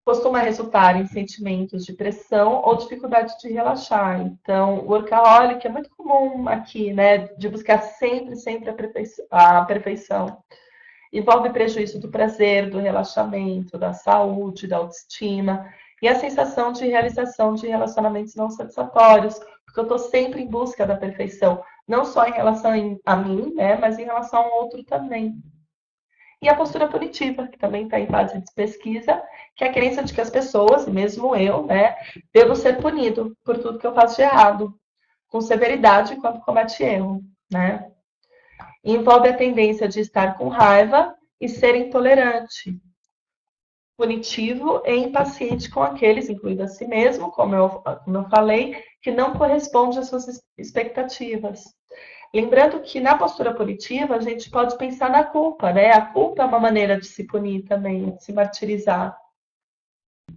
Costuma resultar em sentimentos de pressão ou dificuldade de relaxar. Então, o workaholic é muito comum aqui, né? De buscar sempre a perfeição. Envolve prejuízo do prazer, do relaxamento, da saúde, da autoestima e a sensação de realização de relacionamentos não satisfatórios, porque eu estou sempre em busca da perfeição, não só em relação a mim, né, mas em relação ao outro também. E a postura punitiva, que também está em fase de pesquisa, que é a crença de que as pessoas, mesmo eu, né, devo ser punido por tudo que eu faço de errado, com severidade quando comete erro, né? Envolve a tendência de estar com raiva e ser intolerante, punitivo e impaciente com aqueles, incluindo a si mesmo, como eu falei, que não corresponde às suas expectativas. Lembrando que na postura punitiva a gente pode pensar na culpa, né? A culpa é uma maneira de se punir também, de se martirizar. Vou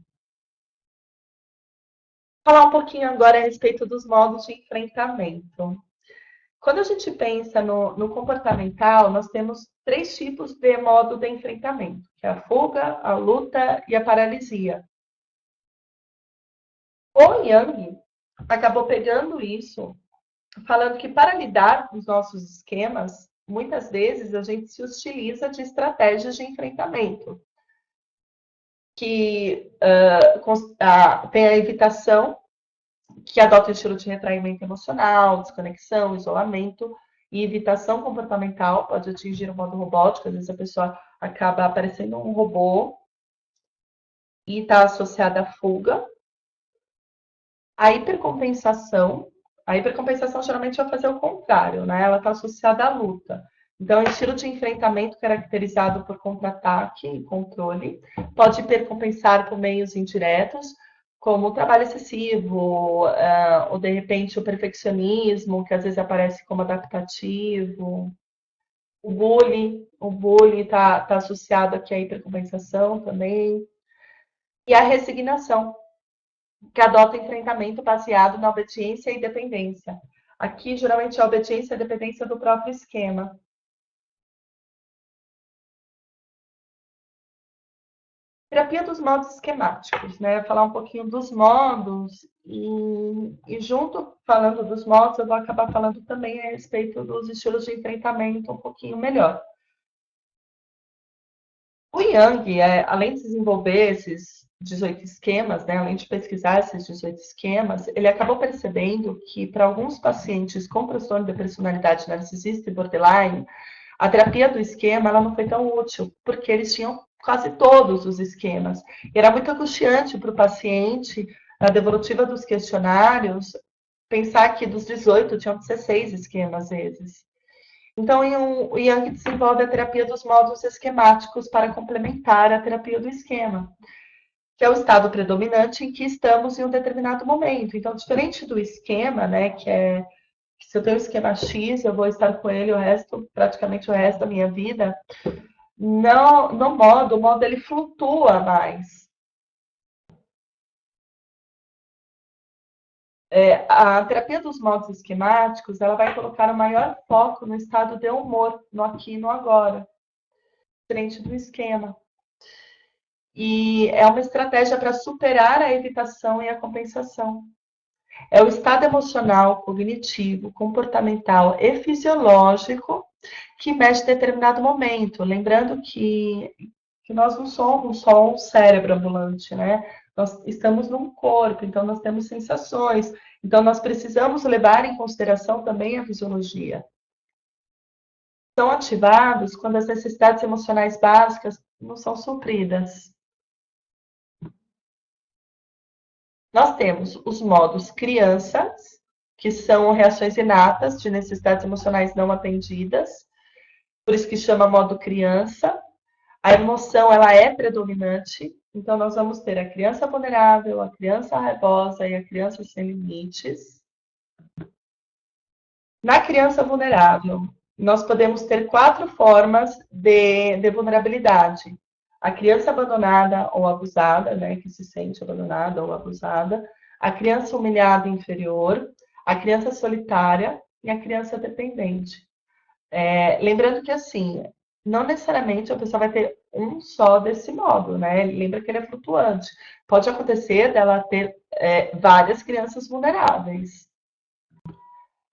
falar um pouquinho agora a respeito dos modos de enfrentamento. Quando a gente pensa no comportamental, nós temos 3 tipos de modo de enfrentamento, que é a fuga, a luta e a paralisia. O Yang acabou pegando isso, falando que para lidar com os nossos esquemas, muitas vezes a gente se utiliza de estratégias de enfrentamento. que tem a evitação, que adota o estilo de retraimento emocional, desconexão, isolamento e evitação comportamental, pode atingir o modo robótico, às vezes a pessoa acaba aparecendo um robô e está associada à fuga. A hipercompensação geralmente vai fazer o contrário, né? Ela está associada à luta. Então, é um estilo de enfrentamento caracterizado por contra-ataque e controle, pode hipercompensar por meios indiretos, como o trabalho excessivo, ou de repente o perfeccionismo, que às vezes aparece como adaptativo. O bullying está associado aqui à hipercompensação também. E a resignação, que adota enfrentamento baseado na obediência e dependência. Aqui, geralmente, a obediência e a dependência do próprio esquema. Terapia dos modos esquemáticos, né? Falar um pouquinho dos modos e junto falando dos modos, eu vou acabar falando também a respeito dos estilos de enfrentamento um pouquinho melhor. O Yang, além de desenvolver esses 18 esquemas, né, além de pesquisar esses 18 esquemas, ele acabou percebendo que para alguns pacientes com transtorno de personalidade narcisista e borderline, a terapia do esquema ela não foi tão útil, porque eles tinham quase todos os esquemas. E era muito angustiante para o paciente, na devolutiva dos questionários, pensar que dos 18 tinham 16 esquemas, às vezes. Então, o Yang desenvolve a terapia dos modos esquemáticos para complementar a terapia do esquema, que é o estado predominante em que estamos em um determinado momento. Então, diferente do esquema, né, que é que se eu tenho o esquema X, eu vou estar com ele praticamente o resto da minha vida. Não, o modo ele flutua mais. A terapia dos modos esquemáticos, ela vai colocar o maior foco no estado de humor, no aqui e no agora, diferente do esquema. E é uma estratégia para superar a evitação e a compensação. É o estado emocional, cognitivo, comportamental e fisiológico que mexe em determinado momento. Lembrando que nós não somos só um cérebro ambulante, né? Nós estamos num corpo, então nós temos sensações. Então nós precisamos levar em consideração também a fisiologia. São ativados quando as necessidades emocionais básicas não são supridas. Nós temos os modos crianças, que são reações inatas de necessidades emocionais não atendidas, por isso que chama modo criança. A emoção ela é predominante, então nós vamos ter a criança vulnerável, a criança raivosa e a criança sem limites. Na criança vulnerável, nós podemos ter 4 formas de vulnerabilidade. A criança abandonada ou abusada, né, que se sente abandonada ou abusada, a criança humilhada e inferior, a criança solitária e a criança dependente. Lembrando que, assim, não necessariamente a pessoa vai ter um só desse modo, né? Lembra que ele é flutuante. Pode acontecer dela ter várias crianças vulneráveis.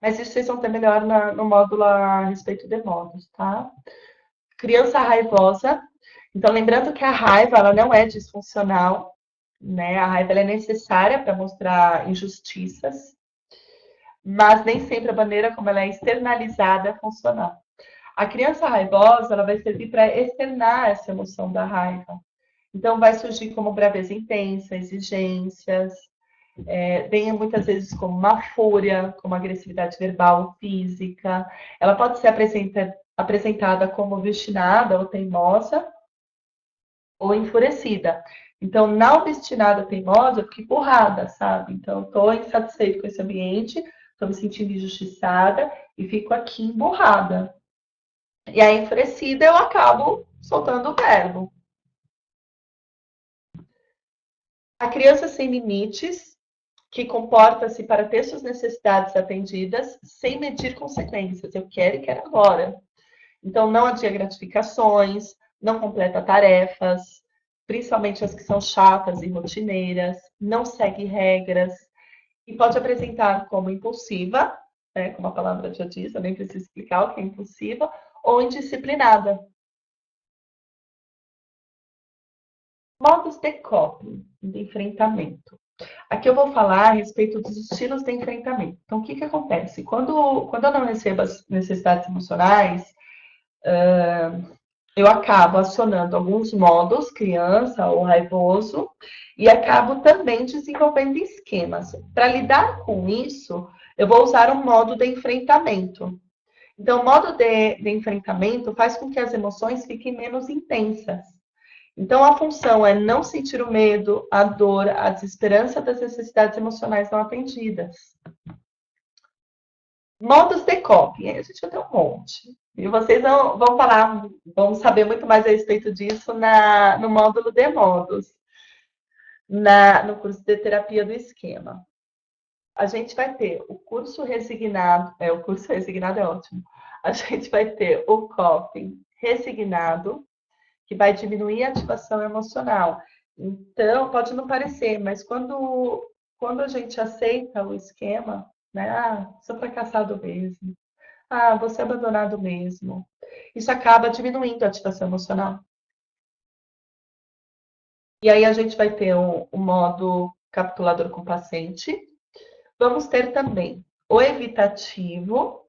Mas isso vocês vão ter melhor no módulo a respeito de modos, tá? Criança raivosa. Então, lembrando que a raiva, ela não é disfuncional, né? A raiva ela é necessária para mostrar injustiças, mas nem sempre a maneira como ela é externalizada é funcional. A criança raivosa, ela vai servir para externar essa emoção da raiva. Então, vai surgir como braveza intensa, exigências, vem muitas vezes como uma fúria, como agressividade verbal, física. Ela pode ser apresentada como obstinada ou teimosa ou enfurecida. Então, na obstinada teimosa, eu fico empurrada, sabe? Então, estou insatisfeita com esse ambiente, estou me sentindo injustiçada e fico aqui emburrada. E aí, enfurecida, eu acabo soltando o verbo. A criança sem limites, que comporta-se para ter suas necessidades atendidas sem medir consequências. Eu quero e quero agora. Então, não adia gratificações, não completa tarefas, principalmente as que são chatas e rotineiras, não segue regras e pode apresentar como impulsiva, né, como a palavra já diz, eu nem preciso explicar o que é impulsiva, ou indisciplinada. Modos de coping, de enfrentamento. Aqui eu vou falar a respeito dos estilos de enfrentamento. Então, o que que acontece? Quando eu não recebo as necessidades emocionais, eu acabo acionando alguns modos, criança ou raivoso, e acabo também desenvolvendo esquemas. Para lidar com isso, eu vou usar um modo de enfrentamento. Então, o modo de enfrentamento faz com que as emoções fiquem menos intensas. Então, a função é não sentir o medo, a dor, a desesperança das necessidades emocionais não atendidas. Modos de coping, a gente vai ter um monte. E vocês vão falar, vão saber muito mais a respeito disso no módulo de modos, no curso de terapia do esquema. A gente vai ter o curso resignado, o curso resignado é ótimo. A gente vai ter o coping resignado, que vai diminuir a ativação emocional. Então, pode não parecer, mas quando a gente aceita o esquema, né? Ah, sou fracassado mesmo. Ah, vou ser abandonado mesmo. Isso acaba diminuindo a ativação emocional. E aí a gente vai ter o modo capitulador com paciente. Vamos ter também o evitativo.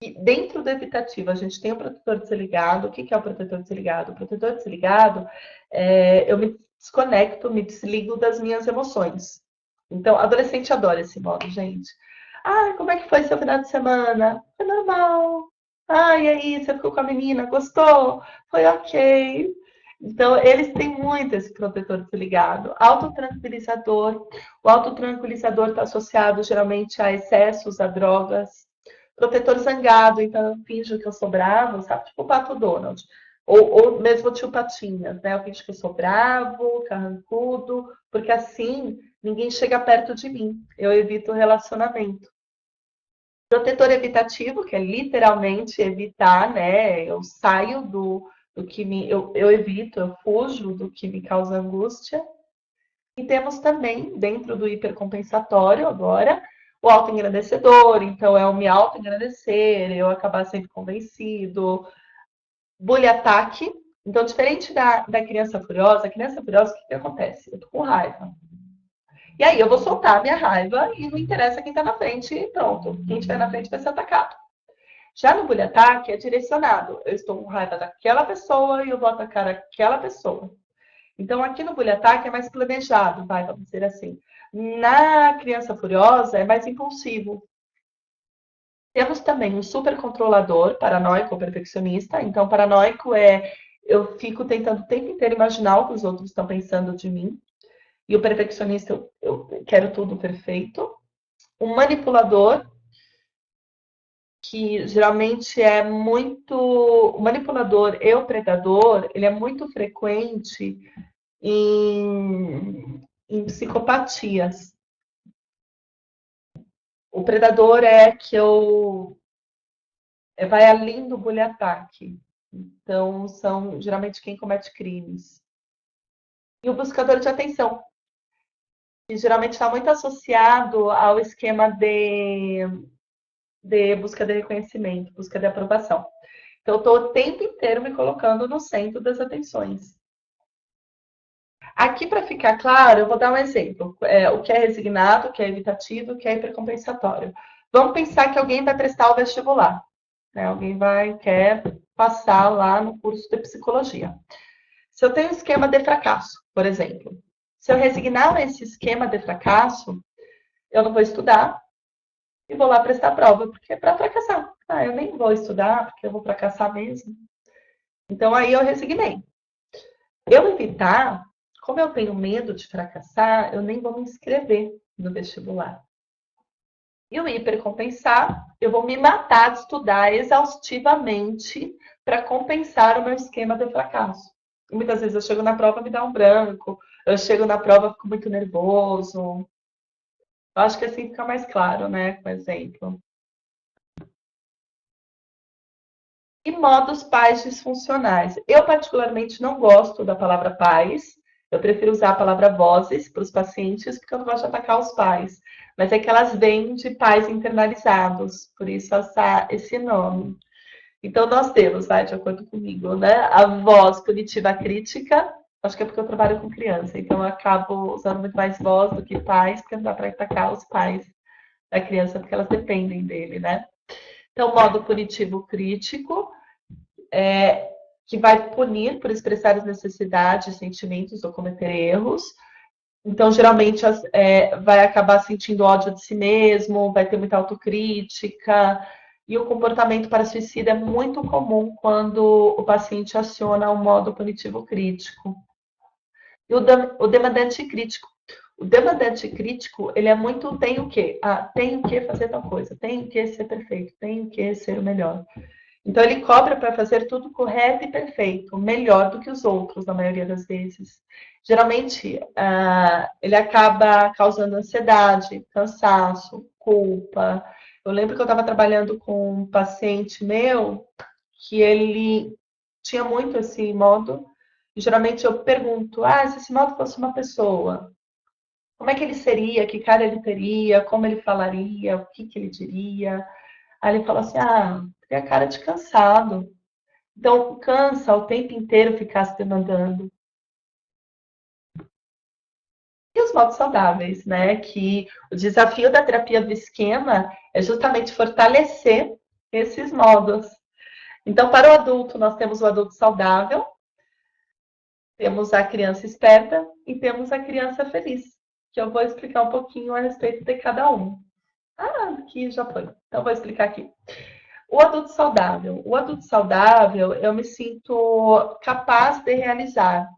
E dentro do evitativo, a gente tem o protetor desligado. O que é o protetor desligado? O protetor desligado, eu me desconecto, me desligo das minhas emoções. Então, adolescente adora esse modo, gente. Ah, como é que foi seu final de semana? Foi normal. Ah, e aí, você ficou com a menina? Gostou? Foi ok. Então, eles têm muito esse protetor desligado. Autotranquilizador. O autotranquilizador está associado geralmente a excessos, a drogas. Protetor zangado, então eu finjo que eu sou bravo, sabe? Tipo o Pato Donald. Ou mesmo o tio Patinhas, né? Eu finjo que eu sou bravo, carrancudo, porque assim ninguém chega perto de mim. Eu evito o relacionamento. Protetor evitativo, que é literalmente evitar, né? Eu saio do que me. Eu evito, eu fujo do que me causa angústia. E temos também, dentro do hipercompensatório agora, o autoengrandecedor. Então, é o me autoengrandecer, eu acabar sempre convencido. Bullying ataque. Então, diferente da criança furiosa, a criança furiosa, o que acontece? Eu tô com raiva. E aí eu vou soltar a minha raiva e não interessa quem tá na frente e pronto. Quem estiver na frente vai ser atacado. Já no bullying ataque é direcionado. Eu estou com raiva daquela pessoa e eu vou atacar aquela pessoa. Então, aqui no bullying ataque é mais planejado, vamos dizer assim. Na criança furiosa é mais impulsivo. Temos também um super controlador, paranoico ou perfeccionista. Então, paranoico eu fico tentando o tempo inteiro imaginar o que os outros estão pensando de mim. E o perfeccionista, eu quero tudo perfeito. Um manipulador, que geralmente é muito. O manipulador e o predador, ele é muito frequente em psicopatias. O predador é que vai além do bullying ataque. Então, são geralmente quem comete crimes. E o buscador de atenção, que geralmente está muito associado ao esquema de busca de reconhecimento, busca de aprovação. Então, eu estou o tempo inteiro me colocando no centro das atenções. Aqui, para ficar claro, eu vou dar um exemplo. O que é resignado, o que é evitativo, o que é hipercompensatório. Vamos pensar que alguém vai prestar o vestibular. Né? Alguém quer passar lá no curso de psicologia. Se eu tenho um esquema de fracasso, por exemplo, se eu resignar esse esquema de fracasso, eu não vou estudar e vou lá prestar a prova, porque é para fracassar. Ah, eu nem vou estudar, porque eu vou fracassar mesmo. Então, aí eu resignei. Eu evitar, como eu tenho medo de fracassar, eu nem vou me inscrever no vestibular. E o hipercompensar, eu vou me matar de estudar exaustivamente para compensar o meu esquema de fracasso. E muitas vezes eu chego na prova e me dá um branco, eu chego na prova e fico muito nervoso. Eu acho que assim fica mais claro, né, com exemplo. E modos pais disfuncionais. Eu, particularmente, não gosto da palavra pais. Eu prefiro usar a palavra vozes para os pacientes, porque eu não gosto de atacar os pais. Mas é que elas vêm de pais internalizados, por isso esse nome. Então, nós temos, de acordo comigo, né, a voz punitiva crítica, Acho que é porque eu trabalho com criança, então eu acabo usando muito mais voz do que pais, porque não dá para atacar os pais da criança, porque elas dependem dele, né? Então, modo punitivo crítico, que vai punir por expressar as necessidades, sentimentos ou cometer erros. Então, geralmente, vai acabar sentindo ódio de si mesmo, vai ter muita autocrítica. E o comportamento para suicídio é muito comum quando o paciente aciona o modo punitivo crítico. E o demandante crítico. O demandante crítico, ele é muito tem o quê? Tenho que fazer tal coisa, tenho que ser perfeito, tenho que ser o melhor. Então, ele cobra para fazer tudo correto e perfeito, melhor do que os outros, na maioria das vezes. Geralmente, ele acaba causando ansiedade, cansaço, culpa. Eu lembro que eu estava trabalhando com um paciente meu que ele tinha muito esse modo. E geralmente eu pergunto: se esse modo fosse uma pessoa, como é que ele seria? Que cara ele teria? Como ele falaria? O que ele diria? Aí ele falou assim: tem a cara de cansado. Então, cansa o tempo inteiro ficar se demandando. E os modos saudáveis, né? Que o desafio da terapia do esquema é justamente fortalecer esses modos. Então, para o adulto, nós temos o adulto saudável, temos a criança esperta e temos a criança feliz, que eu vou explicar um pouquinho a respeito de cada um. Aqui já foi. Então, vou explicar aqui. O adulto saudável. O adulto saudável, eu me sinto capaz de realizar.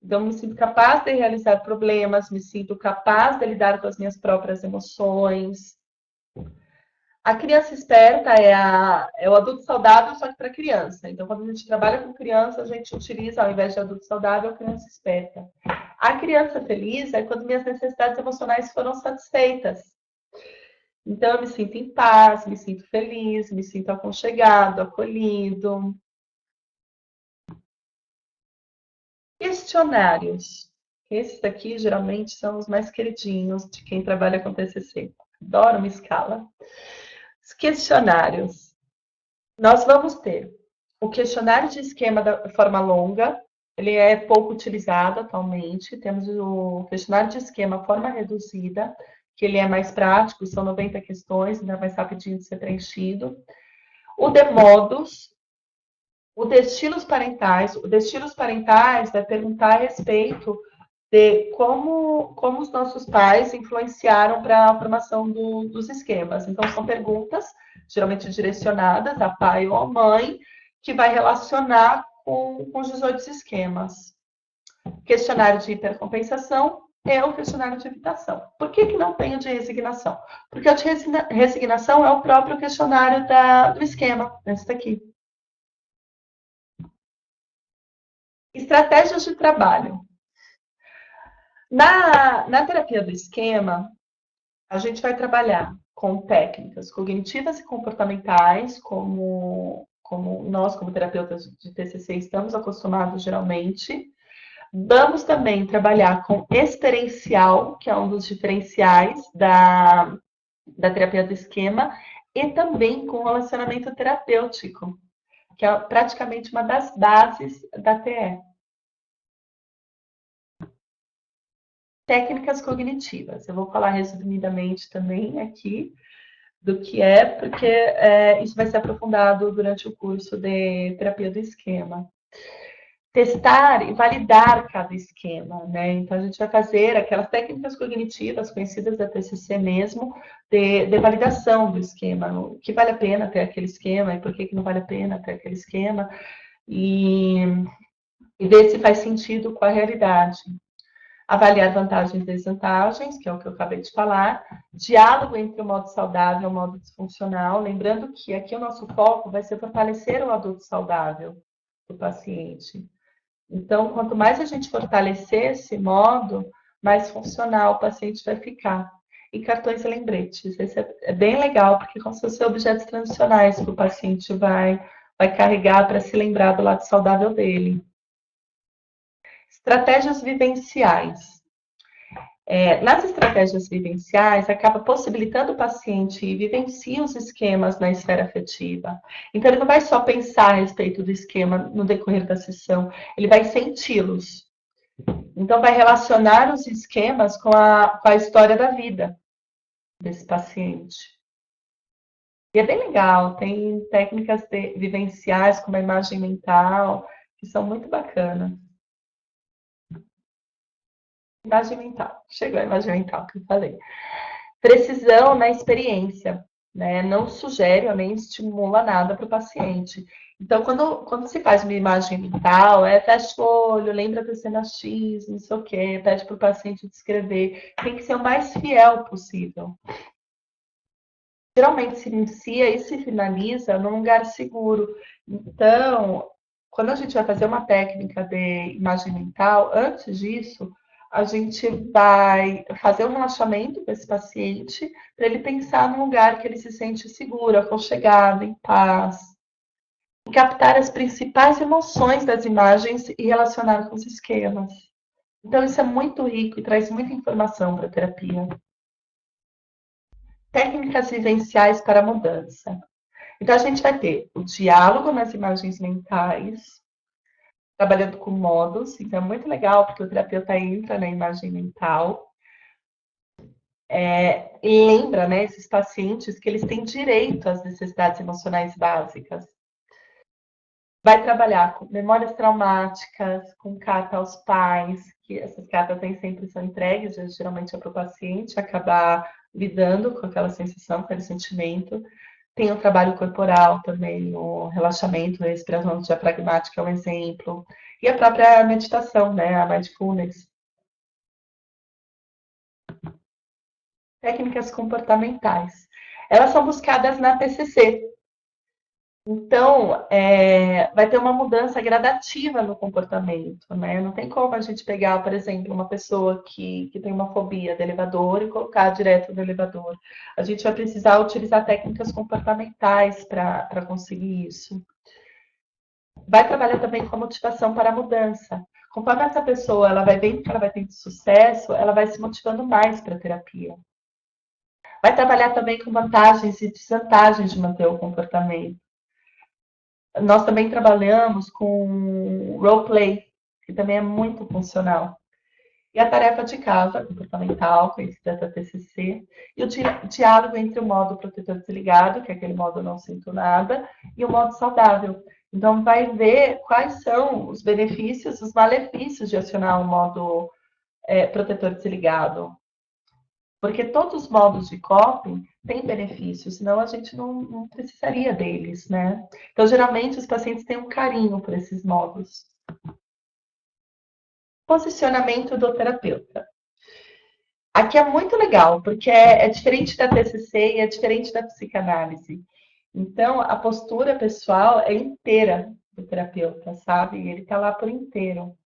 Então, me sinto capaz de realizar problemas, me sinto capaz de lidar com as minhas próprias emoções. A criança esperta é o adulto saudável, só que para criança. Então, quando a gente trabalha com criança, a gente utiliza, ao invés de adulto saudável, criança esperta. A criança feliz é quando minhas necessidades emocionais foram satisfeitas. Então, eu me sinto em paz, me sinto feliz, me sinto aconchegado, acolhido. Questionários. Esses daqui geralmente são os mais queridinhos de quem trabalha com TCC. Adoro uma escala. Os questionários. Nós vamos ter o questionário de esquema da forma longa. Ele é pouco utilizado atualmente. Temos o questionário de esquema forma reduzida, que ele é mais prático, são 90 questões, ainda mais rapidinho de ser preenchido. O de modos, o de estilos parentais. O de estilos parentais vai perguntar a respeito de como os nossos pais influenciaram para a formação dos esquemas. Então, são perguntas, geralmente direcionadas a pai ou a mãe, que vai relacionar com os 18 esquemas. Questionário de hipercompensação é o questionário de evitação. Por que não tem o de resignação? Porque o de resignação é o próprio questionário do esquema, esse daqui. Estratégias de trabalho. Na terapia do esquema, a gente vai trabalhar com técnicas cognitivas e comportamentais, como nós, como terapeutas de TCC, estamos acostumados geralmente. Vamos também trabalhar com experiencial, que é um dos diferenciais da terapia do esquema, e também com relacionamento terapêutico, que é praticamente uma das bases da TE. Técnicas cognitivas. Eu vou falar resumidamente também aqui do que é, porque isso vai ser aprofundado durante o curso de terapia do esquema. Testar e validar cada esquema, né? Então, a gente vai fazer aquelas técnicas cognitivas conhecidas da TCC mesmo, de validação do esquema, o que vale a pena ter aquele esquema e por que não vale a pena ter aquele esquema, e ver se faz sentido com a realidade. Avaliar vantagens e desvantagens, que é o que eu acabei de falar, diálogo entre o modo saudável e o modo disfuncional, lembrando que aqui o nosso foco vai ser fortalecer o adulto saudável do paciente. Então, quanto mais a gente fortalecer esse modo, mais funcional o paciente vai ficar. E cartões e lembretes, esse é bem legal, porque como se fossem objetos tradicionais que o paciente vai carregar para se lembrar do lado saudável dele. Estratégias vivenciais. Nas estratégias vivenciais, acaba possibilitando o paciente vivenciar os esquemas na esfera afetiva. Então, ele não vai só pensar a respeito do esquema no decorrer da sessão, ele vai senti-los. Então, vai relacionar os esquemas com a história da vida desse paciente. E é bem legal, tem técnicas vivenciais, como a imagem mental, que são muito bacanas. Imagem mental, chegou a imagem mental que eu falei. Precisão na experiência, né? Não sugere ou nem estimula nada para o paciente. Então, quando se faz uma imagem mental, fecha o olho, lembra da cena X, não sei o quê, pede para o paciente descrever. Tem que ser o mais fiel possível. Geralmente se inicia e se finaliza num lugar seguro. Então, quando a gente vai fazer uma técnica de imagem mental, antes disso, a gente vai fazer um relaxamento com esse paciente para ele pensar num lugar que ele se sente seguro, aconchegado, em paz. E captar as principais emoções das imagens e relacionar com os esquemas. Então, isso é muito rico e traz muita informação para a terapia. Técnicas vivenciais para a mudança. Então, a gente vai ter o diálogo nas imagens mentais, trabalhando com modos. Então, é muito legal, porque o terapeuta entra na imagem mental, lembra, né, esses pacientes que eles têm direito às necessidades emocionais básicas. Vai trabalhar com memórias traumáticas, com carta aos pais, que essas cartas nem sempre são entregues, geralmente é para o paciente acabar lidando com aquela sensação, com aquele sentimento. Tem o trabalho corporal também, o relaxamento, a respiração diafragmática é um exemplo. E a própria meditação, né, a mindfulness. Técnicas comportamentais. Elas são buscadas na TCC. Então, vai ter uma mudança gradativa no comportamento, né? Não tem como a gente pegar, por exemplo, uma pessoa que tem uma fobia de elevador e colocar direto no elevador. A gente vai precisar utilizar técnicas comportamentais para conseguir isso. Vai trabalhar também com a motivação para a mudança. Conforme essa pessoa ela vai vendo que ela vai tendo sucesso, ela vai se motivando mais para a terapia. Vai trabalhar também com vantagens e desvantagens de manter o comportamento. Nós também trabalhamos com roleplay, que também é muito funcional. E a tarefa de casa, comportamental, conhecida da TCC, e o diálogo entre o modo protetor desligado, que é aquele modo não sinto nada, e o modo saudável. Então, vai ver quais são os benefícios, os malefícios de acionar o modo protetor desligado. Porque todos os modos de coping têm benefícios, senão a gente não precisaria deles, né? Então, geralmente, os pacientes têm um carinho por esses modos. Posicionamento do terapeuta. Aqui é muito legal, porque é diferente da TCC e é diferente da psicanálise. Então, a postura pessoal é inteira do terapeuta, sabe? Ele está lá por inteiro,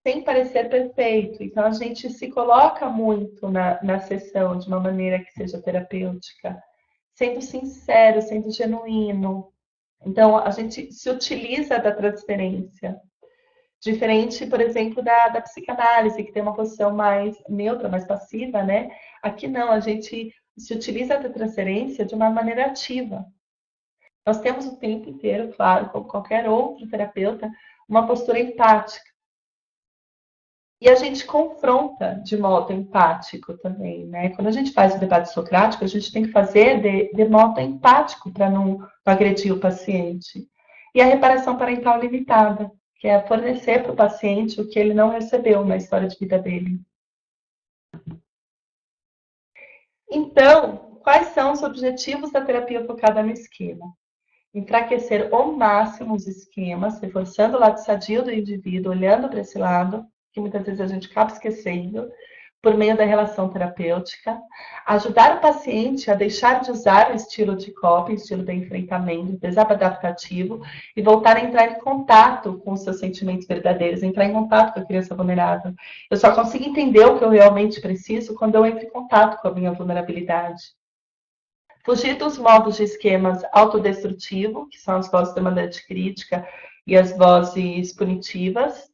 sem parecer perfeito. Então, a gente se coloca muito na sessão de uma maneira que seja terapêutica, sendo sincero, sendo genuíno. Então, a gente se utiliza da transferência. Diferente, por exemplo, da psicanálise, que tem uma posição mais neutra, mais passiva, né? Aqui não, a gente se utiliza da transferência de uma maneira ativa. Nós temos o tempo inteiro, claro, como qualquer outro terapeuta, uma postura empática. E a gente confronta de modo empático também, né? Quando a gente faz o debate socrático, a gente tem que fazer de modo empático para não agredir o paciente. E a reparação parental limitada, que é fornecer para o paciente o que ele não recebeu na história de vida dele. Então, quais são os objetivos da terapia focada no esquema? Enfraquecer ao máximo os esquemas, reforçando o lado sadio do indivíduo, olhando para esse lado, que muitas vezes a gente acaba esquecendo, por meio da relação terapêutica, ajudar o paciente a deixar de usar o estilo de coping, estilo de enfrentamento, desadaptativo, e voltar a entrar em contato com os seus sentimentos verdadeiros, entrar em contato com a criança vulnerável. Eu só consigo entender o que eu realmente preciso quando eu entro em contato com a minha vulnerabilidade. Fugir dos modos de esquemas autodestrutivos, que são as vozes demandante crítica e as vozes punitivas,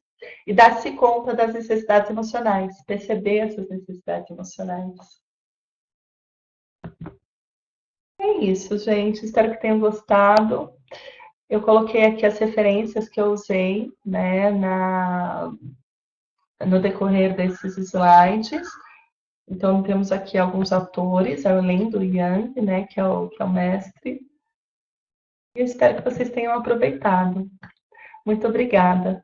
e dar-se conta das necessidades emocionais, perceber essas necessidades emocionais. É isso, gente. Espero que tenham gostado. Eu coloquei aqui as referências que eu usei, né, no decorrer desses slides. Então, temos aqui alguns autores, além do Yang, né, que é o mestre. E eu espero que vocês tenham aproveitado. Muito obrigada.